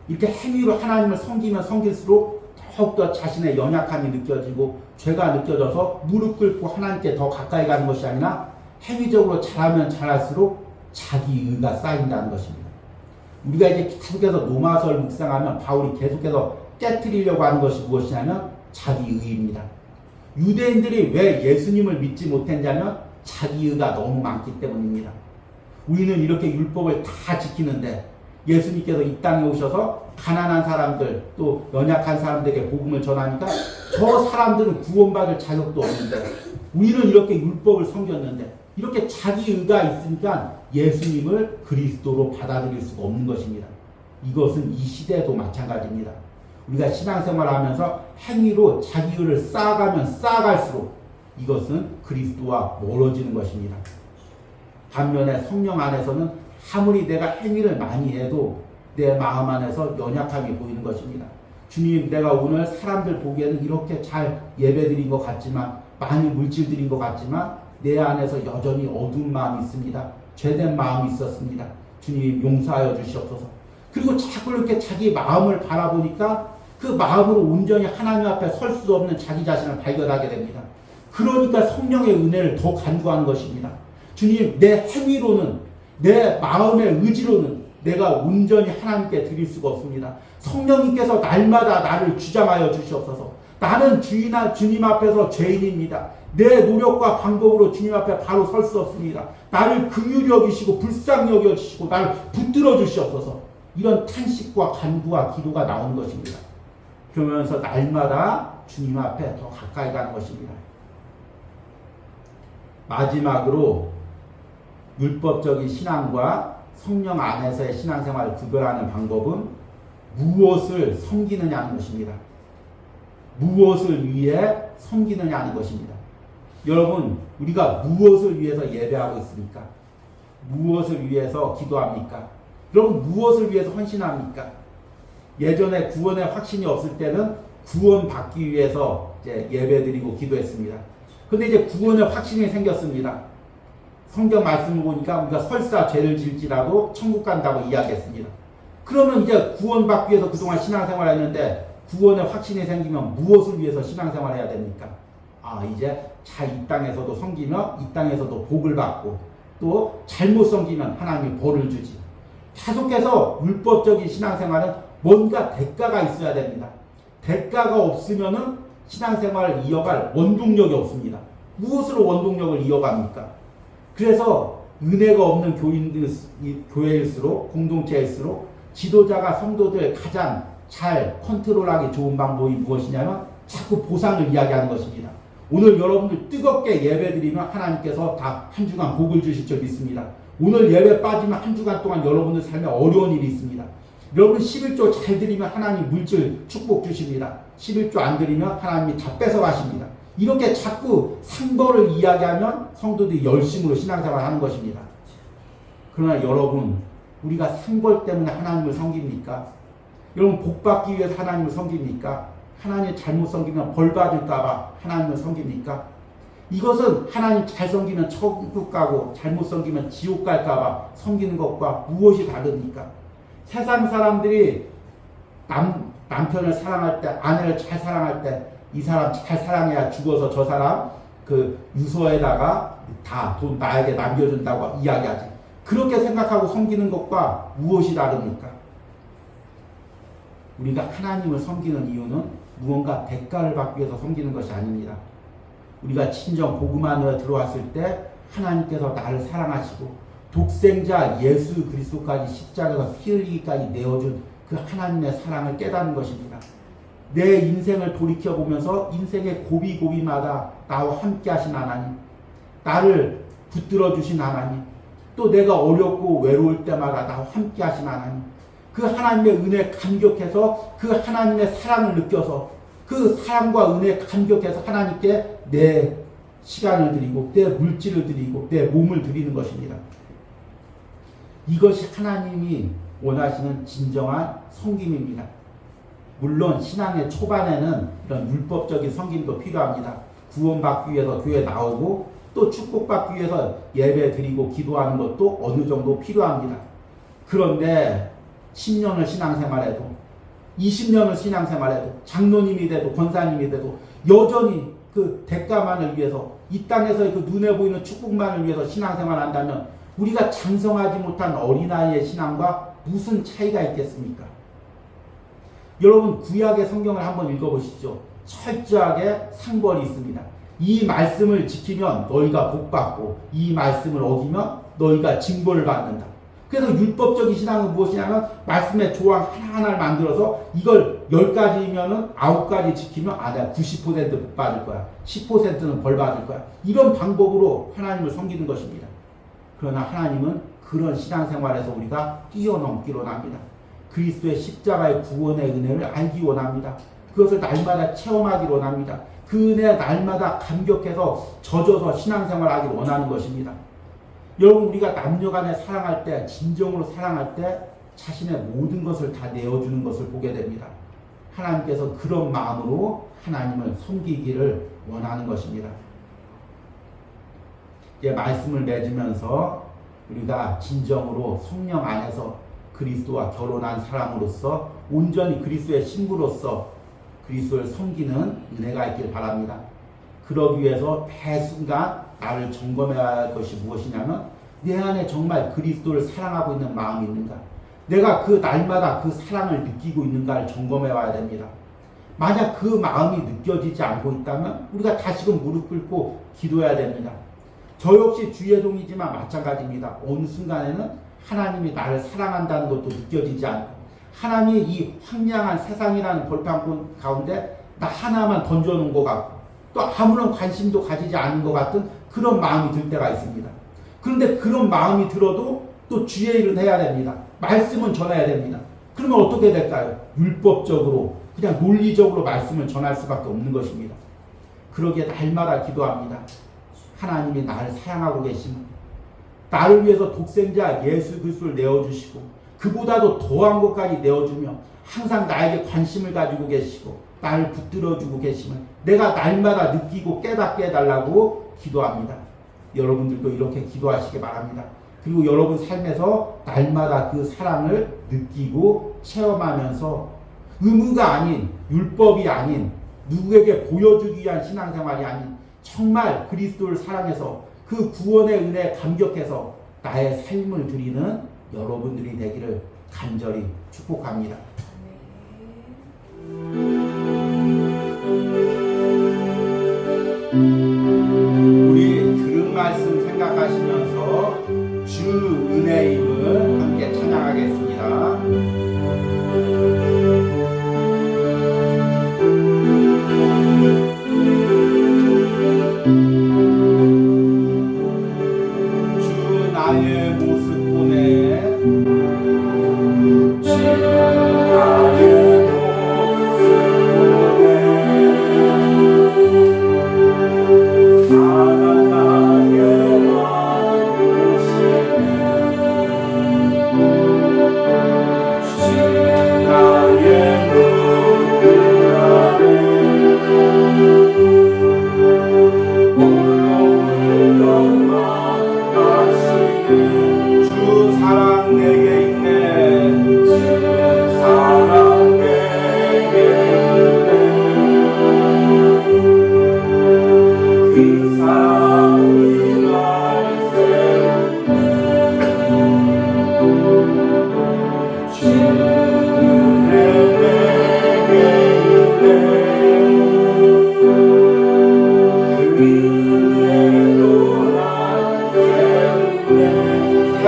이렇게 행위로 하나님을 섬기면 섬길수록 더욱더 자신의 연약함이 느껴지고 죄가 느껴져서 무릎 꿇고 하나님께 더 가까이 가는 것이 아니라 행위적으로 잘하면 잘할수록 자기의가 쌓인다는 것입니다. 우리가 이제 계속해서 로마서를 묵상하면 바울이 계속해서 깨트리려고 하는 것이 무엇이냐면 자기의입니다. 유대인들이 왜 예수님을 믿지 못했냐면 자기의가 너무 많기 때문입니다. 우리는 이렇게 율법을 다 지키는데 예수님께서 이 땅에 오셔서 가난한 사람들 또 연약한 사람들에게 복음을 전하니까 저 사람들은 구원받을 자격도 없는데 우리는 이렇게 율법을 섬겼는데 이렇게 자기의가 있으니까 예수님을 그리스도로 받아들일 수가 없는 것입니다. 이것은 이 시대에도 마찬가지입니다. 우리가 신앙생활을 하면서 행위로 자기의를 쌓아가면 쌓아갈수록 이것은 그리스도와 멀어지는 것입니다. 반면에 성령 안에서는 아무리 내가 행위를 많이 해도 내 마음 안에서 연약함이 보이는 것입니다. 주님, 내가 오늘 사람들 보기에는 이렇게 잘 예배드린 것 같지만 많이 물질 드린 것 같지만 내 안에서 여전히 어두운 마음이 있습니다. 죄된 마음이 있었습니다. 주님, 용서하여 주시옵소서. 그리고 자꾸 이렇게 자기 마음을 바라보니까 그 마음으로 온전히 하나님 앞에 설 수 없는 자기 자신을 발견하게 됩니다. 그러니까 성령의 은혜를 더 간구하는 것입니다. 주님, 내 행위로는 내 마음의 의지로는 내가 온전히 하나님께 드릴 수가 없습니다. 성령님께서 날마다 나를 주장하여 주시옵소서. 나는 주님 앞에서 죄인입니다. 내 노력과 방법으로 주님 앞에 바로 설 수 없습니다. 나를 긍휼히 여기시고 불쌍히 여겨주시고 나를 붙들어 주시옵소서. 이런 탄식과 간구와 기도가 나오는 것입니다. 그러면서 날마다 주님 앞에 더 가까이 가는 것입니다. 마지막으로 율법적인 신앙과 성령 안에서의 신앙생활을 구별하는 방법은 무엇을 섬기느냐는 것입니다. 무엇을 위해 섬기느냐는 것입니다. 여러분, 우리가 무엇을 위해서 예배하고 있습니까? 무엇을 위해서 기도합니까? 여러분, 무엇을 위해서 헌신합니까? 예전에 구원의 확신이 없을 때는 구원 받기 위해서 이제 예배드리고 기도했습니다. 그런데 이제 구원의 확신이 생겼습니다. 성경 말씀을 보니까 우리가 설사 죄를 지을지라도 천국 간다고 이야기했습니다. 그러면 이제 구원받기 위해서 그동안 신앙생활을 했는데 구원의 확신이 생기면 무엇을 위해서 신앙생활을 해야 됩니까? 이제 이 땅에서도 섬기며 이 땅에서도 복을 받고 또 잘못 섬기면 하나님이 벌을 주지. 계속해서 율법적인 신앙생활은 뭔가 대가가 있어야 됩니다. 대가가 없으면은 신앙생활을 이어갈 원동력이 없습니다. 무엇으로 원동력을 이어갑니까? 그래서 은혜가 없는 교회일수록 공동체일수록 지도자가 성도들 가장 잘 컨트롤하기 좋은 방법이 무엇이냐면 자꾸 보상을 이야기하는 것입니다. 오늘 여러분들 뜨겁게 예배드리면 하나님께서 다 한 주간 복을 주실 줄 믿습니다. 오늘 예배 빠지면 한 주간 동안 여러분들 삶에 어려운 일이 있습니다. 여러분 11조 잘 드리면 하나님 물질 축복 주십니다. 11조 안 드리면 하나님이 다 뺏어가십니다. 이렇게 자꾸 상벌을 이야기하면 성도들이 열심으로 신앙생활을 하는 것입니다. 그러나 여러분, 우리가 상벌 때문에 하나님을 섬깁니까? 여러분 복받기 위해서 하나님을 섬깁니까? 하나님 잘못 섬기면 벌 받을까봐 하나님을 섬깁니까? 이것은 하나님 잘 섬기면 천국 가고 잘못 섬기면 지옥 갈까봐 섬기는 것과 무엇이 다릅니까? 세상 사람들이 남편을 사랑할 때, 아내를 잘 사랑할 때 이 사람 잘 사랑해야 죽어서 저 사람 그 유서에다가 다 돈 나에게 남겨준다고 이야기하지. 그렇게 생각하고 섬기는 것과 무엇이 다릅니까? 우리가 하나님을 섬기는 이유는 무언가 대가를 받기 위해서 섬기는 것이 아닙니다. 우리가 친정 복음 안으로 들어왔을 때 하나님께서 나를 사랑하시고 독생자 예수 그리스도까지 십자가에서 피 흘리기까지 내어준 그 하나님의 사랑을 깨닫는 것입니다. 내 인생을 돌이켜보면서 인생의 고비고비마다 나와 함께 하신 하나님, 나를 붙들어 주신 하나님, 또 내가 어렵고 외로울 때마다 나와 함께 하신 하나님, 그 하나님의 은혜에 감격해서 그 하나님의 사랑을 느껴서 그 사랑과 은혜에 감격해서 하나님께 내 시간을 드리고 내 물질을 드리고 내 몸을 드리는 것입니다. 이것이 하나님이 원하시는 진정한 섬김입니다. 물론 신앙의 초반에는 이런 율법적인 섬김도 필요합니다. 구원받기 위해서 교회 나오고 또 축복받기 위해서 예배 드리고 기도하는 것도 어느 정도 필요합니다. 그런데 10년을 신앙생활해도 20년을 신앙생활해도 장로님이 돼도 권사님이 돼도 여전히 그 대가만을 위해서 이 땅에서의 그 눈에 보이는 축복만을 위해서 신앙생활을 한다면 우리가 장성하지 못한 어린아이의 신앙과 무슨 차이가 있겠습니까? 여러분 구약의 성경을 한번 읽어보시죠. 철저하게 상벌이 있습니다. 이 말씀을 지키면 너희가 복받고 이 말씀을 어기면 너희가 징벌을 받는다. 그래서 율법적인 신앙은 무엇이냐면 말씀의 조항 하나하나를 만들어서 이걸 10가지면은 9가지 지키면 내가 90% 복 받을 거야. 10%는 벌 받을 거야. 이런 방법으로 하나님을 섬기는 것입니다. 그러나 하나님은 그런 신앙생활에서 우리가 뛰어넘기로 합니다. 그리스도의 십자가의 구원의 은혜를 알기 원합니다. 그것을 날마다 체험하기 원합니다. 그 은혜 날마다 감격해서 젖어서 신앙생활하기 원하는 것입니다. 여러분 우리가 남녀간에 사랑할 때 진정으로 사랑할 때 자신의 모든 것을 다 내어주는 것을 보게 됩니다. 하나님께서 그런 마음으로 하나님을 섬기기를 원하는 것입니다. 이제 말씀을 맺으면서 우리가 진정으로 성령 안에서 그리스도와 결혼한 사람으로서 온전히 그리스도의 신부로서 그리스도를 섬기는 은혜가 있길 바랍니다. 그러기 위해서 매 순간 나를 점검해야 할 것이 무엇이냐면 내 안에 정말 그리스도를 사랑하고 있는 마음이 있는가, 내가 그 날마다 그 사랑을 느끼고 있는가를 점검해 와야 됩니다. 만약 그 마음이 느껴지지 않고 있다면 우리가 다시금 무릎 꿇고 기도해야 됩니다. 저 역시 주예동이지만 마찬가지입니다. 어느 순간에는 하나님이 나를 사랑한다는 것도 느껴지지 않고 하나님이 이 황량한 세상이라는 벌판권 가운데 나 하나만 던져놓은 것 같고 또 아무런 관심도 가지지 않은 것 같은 그런 마음이 들 때가 있습니다. 그런데 그런 마음이 들어도 또 주의 일은 해야 됩니다. 말씀은 전해야 됩니다. 그러면 어떻게 될까요? 율법적으로 그냥 논리적으로 말씀을 전할 수밖에 없는 것입니다. 그러기에 날마다 기도합니다. 하나님이 나를 사랑하고 계시면 나를 위해서 독생자 예수 그리스도를 내어주시고 그보다도 더한 것까지 내어주며 항상 나에게 관심을 가지고 계시고 나를 붙들어주고 계시면 내가 날마다 느끼고 깨닫게 해달라고 기도합니다. 여러분들도 이렇게 기도하시기 바랍니다. 그리고 여러분 삶에서 날마다 그 사랑을 느끼고 체험하면서 의무가 아닌, 율법이 아닌, 누구에게 보여주기 위한 신앙생활이 아닌 정말 그리스도를 사랑해서 그 구원의 은혜에 감격해서 나의 삶을 드리는 여러분들이 되기를 간절히 축복합니다. 우리 들은 말씀 생각하시면서 주 은혜의 힘을 함께 찬양하겠습니다. 주 나의 모습 보내 주 나의 모습 보내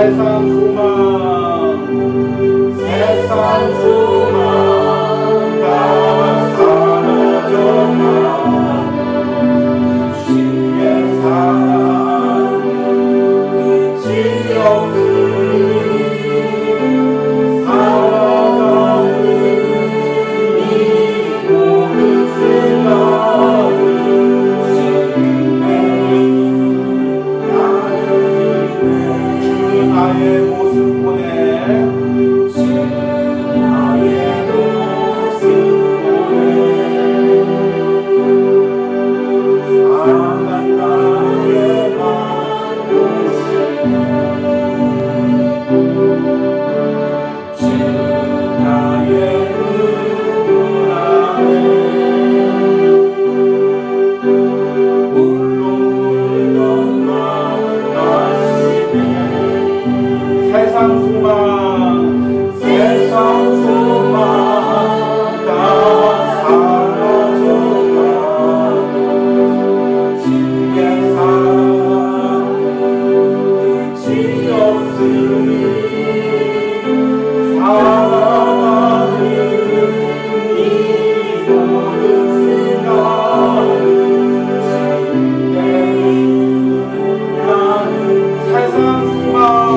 사랑 나의 세상 소망 다 사라져가 주의 사랑 끝이 없으니 살아가는 이 모든 생각이 나의 모습 보내 나의 모습 보내 사랑한 나의 모습 주 나의 눈물 안에 홀로 울던 나 세상 소망 다 사라져가 주의 사랑 끝이 없으니 살아가는 이 모든 생각이 주의 나는 세상 소망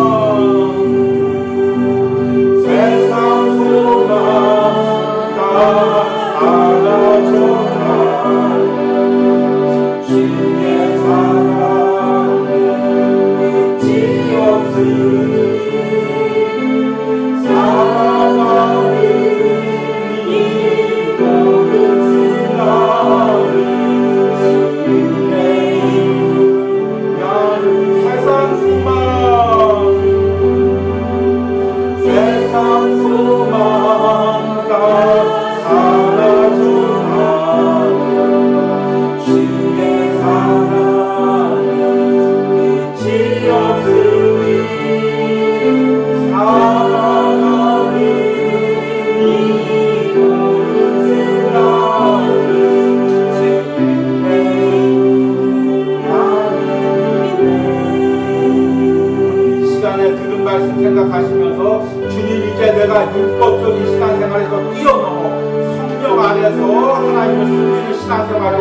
생각하시면서 주님 이제 내가 율법적인 신앙생활에서 뛰어넘어 성령 안에서 하나님을 섬기는 신앙생활로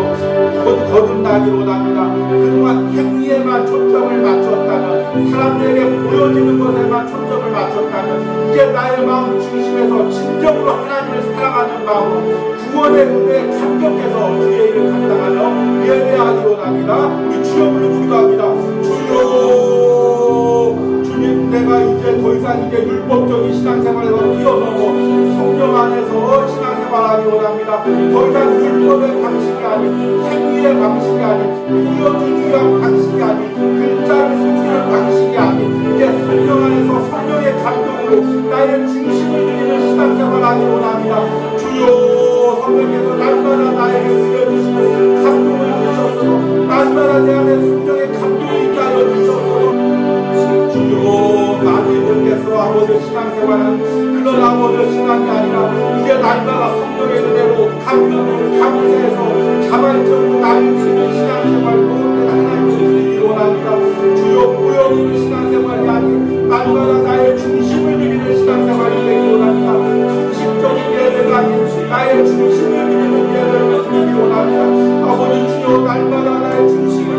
거듭나기로 합니다. 그동안 행위에만 초점을 맞췄다면 사람들에게 보여지는 것에만 초점을 맞췄다면 이제 나의 마음 중심에서 진정으로 하나님을 사랑하는 마음으로 구원의 은혜에 감격해서 주의 일을 감당하며 예배하기로 합니다. 우리 주여 부르고 기도합니다. 주여 주님 내가 이제 더 이상 이제 율법적인 신앙생활에서 뛰어넘어 성령 안에서 신앙생활하기로 합니다. 더 이상 율법의 방식이 아닌 행위의 방식이 아닌 보여주기 위한 방식이 아닌 그 말씀해 주시고 감동을 주셔서 날마다 내 안에 성령의 감동이 있게 하여 주셔서 주여 많은 분께서 아버지 신앙생활은 그런 아버지 신앙이 아니라 이제 날마다 성령의 은혜로 감동을 감사해서 자발적으로 나누시는 신앙생활로 내가 하나님께 드리기 원합니다. 주여 보여주는 신앙생활이 아닌 날마다 나의 중심을 드리는 신앙생활이 되기 원합니다. 중심적인 예배가 아닌 나의 중심을 드리는 예배를 드리기 원합니다. 아버지 주여 날마다 나의 중심을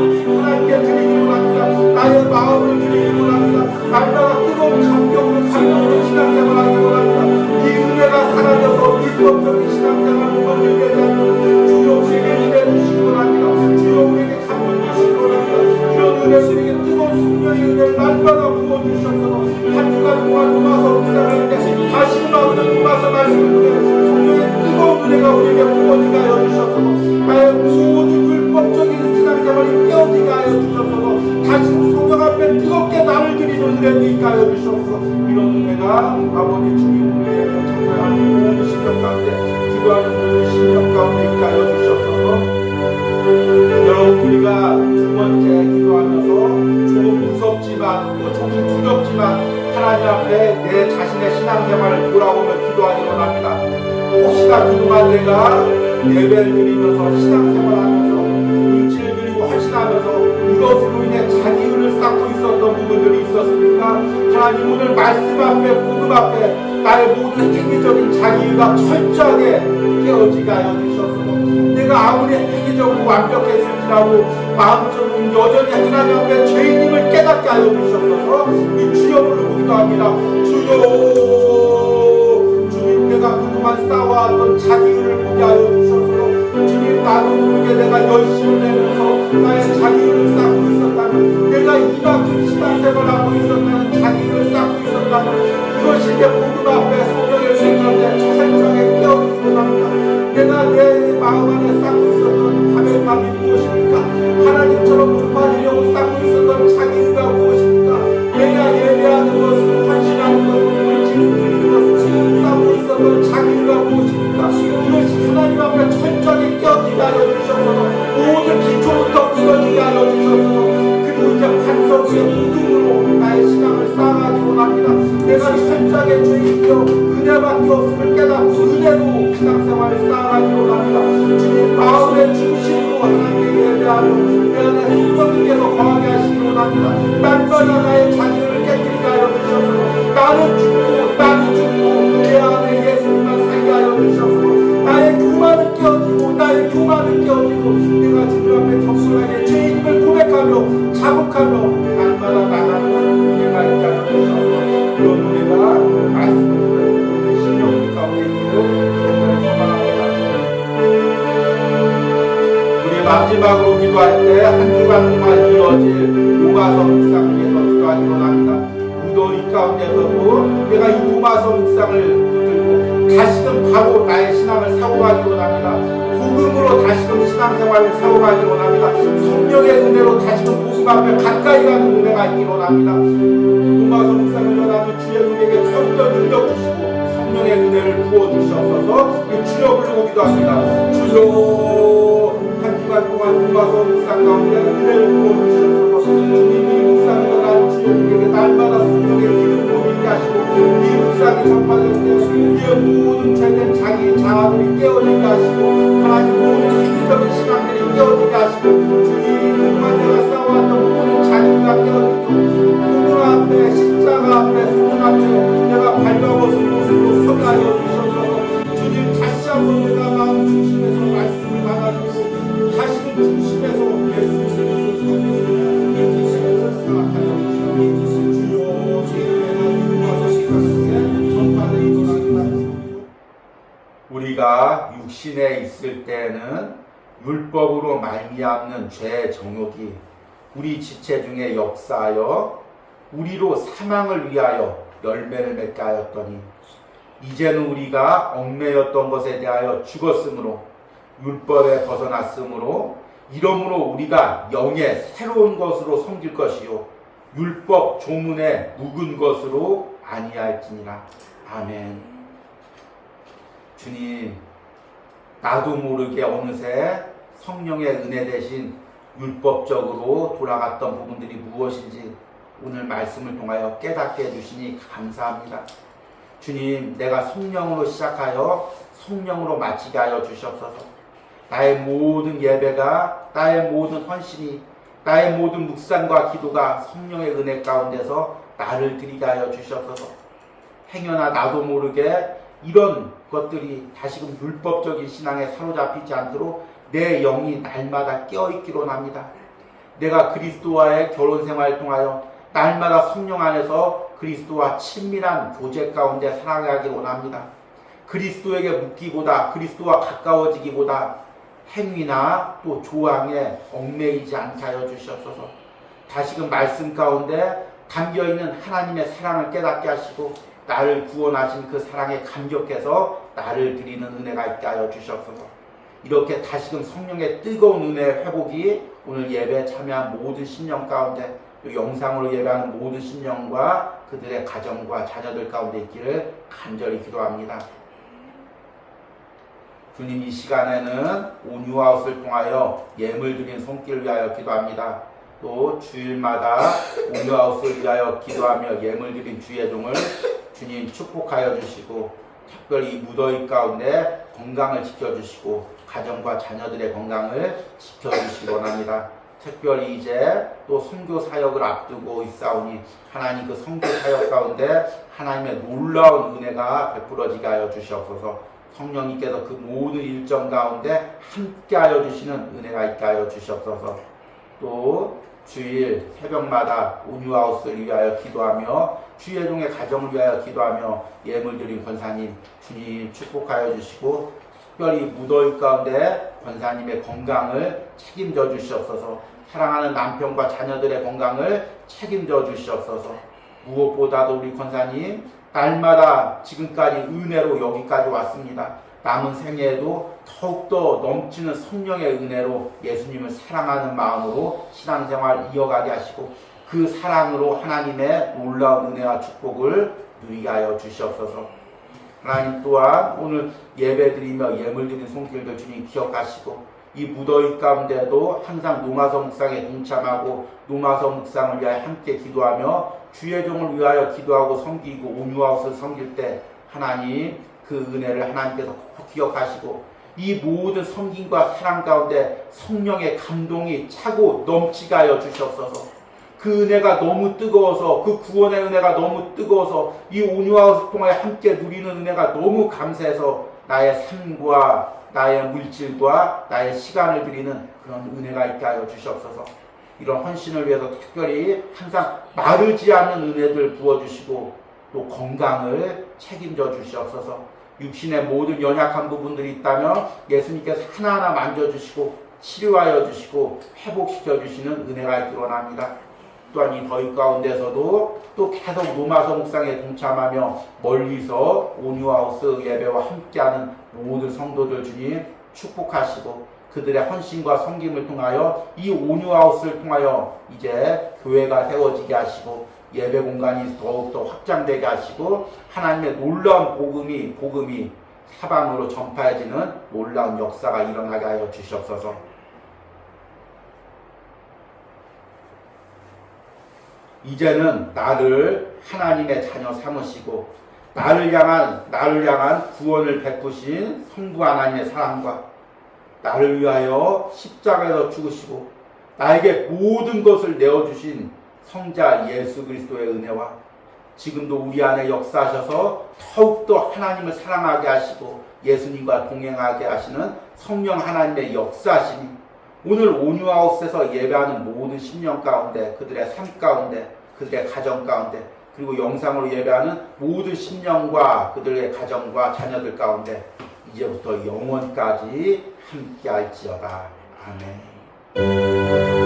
하나님께 드리기 원합니다. 나의 마음을 드리기 원합니다. 날마다 뜨거운 감격으로 감동으로 신앙생활하기 원합니다. 이 은혜가 사라져서 불법적인 신앙생활을 건들게 되는 주여 우리에게 은혜 주시기 원합니다. 주여 우리에게 감동 주시기 원합니다. 이런 은혜 우리에게 뜨거운 성령의 은혜를 날마다 부어주셔서 한 주간 동안 로마서 묵상할 때 다시 나오는 로마서 말씀을 통해 성령의 뜨거운 은혜가 우리에게 부어지게 하여 주셔서 나의 모든 율법적인 신앙생활이 깨어지게 하여 주셔서 다시 성령 앞에 뜨겁게 나를 드리는 은혜를 있게 하여 주셔서 이런 은혜가 아버지 주님 은혜를 참여하는 모든 심령 가운데 기도하는 모든 심령 가운데 있게 하여 주셔서 여러분 우리가 두 번째 기도하면서 조금 무섭지만 또 조금 두렵지만 하나님 앞에 내 자신의 신앙생활을 돌아보며 기도하기 원합니다. 혹시나 그동안 내가 예배를 드리면서 신앙생활하면서 물질을 드리고 헌신하면서 이것으로 인해 자기의를 쌓고 있었던 부분들이 있었습니까? 하나님 오늘 말씀 앞에 복음 앞에 나의 모든 행위적인 자기의가 철저하게 깨어지게 하여 주셔서 내가 아무리 행위적으로 완벽했을지라도 마음적으로 여전히 하나님 앞에 죄인임을 깨닫게 하여 주셔서 이 주여 부르고 기도합니다. 주여 주님 내가 그동안 쌓아왔던 자기의를 보게 하여 주셔서 주님 나도 모르게 내가 열심을 내면서 나의 자기의를 쌓고 있었다면 내가 이만큼 신앙생활하고 있었다면 자기의를 쌓고 있었다면 이것이 내 복음 앞에 성령의 생각에 철저하게 깨어지고 납니다. 내가 내 마음 안에 쌓고 있었던 밤의 밤이 무엇입니까? 하나님처럼 높아지려고 쌓고 있었던 자기의가 무엇입니까? 내가 예배하는 것을 헌신하는 것을 물질을 드리는 것을 쌓고 있었던 자기의가 무엇입니까? 이것이 하나님 앞에 철저하게 깨어지게 하여 주셔서 모든 기초부터 부서지게 하여 주셔서 그리고 이제 반석 위에 믿음으로 나의 신앙을 쌓아가기 원합니다. 내가 철저하게 주님께서 은혜밖에 없음을 깨닫고 은혜로 신앙생활을 쌓아가기 원합니다. 주님 마음의 중심으로 하나님께 예배하며 내 안에 성령님께서 거하게 하시기 원합니다. 날마다 나의 자기를 깨뜨리게 하여 주셔서 나는 죽고 내 안에 예수님만 살게 하여 주셔서 나의 교만을 깨어지고 나의 교만을 깨어지고 내가 주님 앞에 겸손하게 죄인임을 고백하며 자복하며 날마다 나가는 은혜가 있게 하여 주셔서 이런 은혜가 말씀을 신령 가운데 있기를 소망합니다. 우리 마지막으로 기도할 때 한 주간 동안 이어질 로마서 묵상을 위해서 기도하기 원합니다. 무더위 가운데서도 내가 이 로마서 묵상을 들고 다시금 바로 나의 신앙을 사고가기 원합니다. 복음으로 다시금 신앙생활을 사고가기 원합니다. 성령의 은혜로 다시금 복음 앞에 가까이 가는 은혜가 있기 원합니다. 로마서 묵상을 전하는 주의 우리에게 선전 능력 주시고 성령의 은혜를 부어주셔서 주여 부르고 기도합니다. 주여 한 주간 동안 로마서 묵상 가운데 은혜를 부어주셔서 주님이 묵상을 전하는 주여 우리에게 날마다 성령의 기름 부음이 하시고 이 묵상이 전파될 때 우리의 모든 죄된 자기 자아들이 깨어지게 하시고 하나님 모든 세계적인 신앙들이 깨어지게 하시고 주님 그동안 내가 쌓아왔던 모든 자기가 깨어지고 복음 앞에 십자가 앞에 성령 앞에 내가 발가벗은 모습으로 서게 하여 주셔서 주님 다시 한번 내가 마음 중심에서 말씀을 받아주고 다시금 중심에서 예수 그리스도를 생각하여 주시옵소서. 주여 주님의 와서 시간에 전파되기 원합니다. 우리가 육신에 있을 때에는 율법으로 말미암는 죄의 정욕이 우리 지체 중에 역사하여 우리로 사망을 위하여 열매를 맺게 하였더니 이제는 우리가 얽매였던 것에 대하여 죽었으므로 율법에 벗어났으므로 이러므로 우리가 영의 새로운 것으로 섬길 것이요 율법 조문에 묵은 것으로 아니할지니라. 아멘. 주님 나도 모르게 어느새 성령의 은혜 대신 율법적으로 돌아갔던 부분들이 무엇인지 오늘 말씀을 통하여 깨닫게 해주시니 감사합니다. 주님, 내가 성령으로 시작하여 성령으로 마치게 하여 주시옵소서. 나의 모든 예배가, 나의 모든 헌신이, 나의 모든 묵상과 기도가 성령의 은혜 가운데서 나를 드리게 하여 주시옵소서. 행여나 나도 모르게 이런 것들이 다시금 율법적인 신앙에 사로잡히지 않도록 내 영이 날마다 깨어있기로 합니다. 내가 그리스도와의 결혼생활을 통하여 날마다 성령 안에서 그리스도와 친밀한 교제 가운데 살아가기 원합니다. 그리스도에게 묻기보다, 그리스도와 가까워지기보다 행위나 또 조항에 얽매이지 않게 하여 주시옵소서. 다시금 말씀 가운데 담겨있는 하나님의 사랑을 깨닫게 하시고 나를 구원하신 그 사랑에 감격해서 나를 드리는 은혜가 있게 하여 주시옵소서. 이렇게 다시금 성령의 뜨거운 은혜의 회복이 오늘 예배에 참여한 모든 신령 가운데, 또 영상으로 예배하는 모든 신령과 그들의 가정과 자녀들 가운데 있기를 간절히 기도합니다. 주님, 이 시간에는 온유아웃을 통하여 예물 드린 손길을 위하여 기도합니다. 또 주일마다 온유아웃을 위하여 기도하며 예물 드린 주예종을 주님 축복하여 주시고, 특별히 이 무더위 가운데 건강을 지켜주시고 가정과 자녀들의 건강을 지켜주시기 원합니다. 특별히 이제 또 선교 사역을 앞두고 있사오니 하나님 그 선교 사역 가운데 하나님의 놀라운 은혜가 베풀어지게 하여 주시옵소서. 성령님께서 그 모든 일정 가운데 함께 하여 주시는 은혜가 있게 하여 주시옵소서. 또 주일 새벽마다 온유아웃을 위하여 기도하며 주예종의 가정을 위하여 기도하며 예물 드린 권사님 주님 축복하여 주시고, 특별히 무더위 가운데 권사님의 건강을 책임져 주시옵소서. 사랑하는 남편과 자녀들의 건강을 책임져 주시옵소서. 무엇보다도 우리 권사님 날마다 지금까지 은혜로 여기까지 왔습니다. 남은 생애에도 더욱더 넘치는 성령의 은혜로 예수님을 사랑하는 마음으로 신앙생활 이어가게 하시고 그 사랑으로 하나님의 놀라운 은혜와 축복을 누리게 하여 주시옵소서. 하나님 또한 오늘 예배드리며 예물드린 손길들 주님 기억하시고, 이 무더위 가운데도 항상 노마서 묵상에 동참하고 노마서 묵상을 위하여 함께 기도하며 주의 종을 위하여 기도하고 섬기고 온유아웃을 섬길 때 하나님 그 은혜를 하나님께서 꼭 기억하시고, 이 모든 섬김과 사랑 가운데 성령의 감동이 차고 넘치게 하여 주시옵소서. 그 은혜가 너무 뜨거워서, 그 구원의 은혜가 너무 뜨거워서 이 온유아웃을 통해 함께 누리는 은혜가 너무 감사해서 나의 삶과 나의 물질과 나의 시간을 드리는 그런 은혜가 있게 하여 주시옵소서. 이런 헌신을 위해서 특별히 항상 마르지 않는 은혜들 부어주시고 또 건강을 책임져 주시옵소서. 육신의 모든 연약한 부분들이 있다면 예수님께서 하나하나 만져주시고 치료하여 주시고 회복시켜 주시는 은혜가 있기를 원합니다. 또한 이 더위 가운데서도 또 계속 노마서 묵상에 동참하며 멀리서 온유아웃 예배와 함께하는 모든 성도들 주님 축복하시고, 그들의 헌신과 섬김을 통하여 이 온유아웃을 통하여 이제 교회가 세워지게 하시고 예배 공간이 더욱더 확장되게 하시고 하나님의 놀라운 복음이 사방으로 전파해지는 놀라운 역사가 일어나게 하여 주시옵소서. 이제는 나를 하나님의 자녀 삼으시고 나를 향한 구원을 베푸신 성부 하나님의 사랑과 나를 위하여 십자가에서 죽으시고 나에게 모든 것을 내어주신 성자 예수 그리스도의 은혜와 지금도 우리 안에 역사하셔서 더욱더 하나님을 사랑하게 하시고 예수님과 동행하게 하시는 성령 하나님의 역사하심이 오늘 온유아웃에서 예배하는 모든 심령 가운데, 그들의 삶 가운데, 그들의 가정 가운데, 그리고 영상으로 예배하는 모든 심령과 그들의 가정과 자녀들 가운데 이제부터 영원까지 함께 할지어다. 아멘.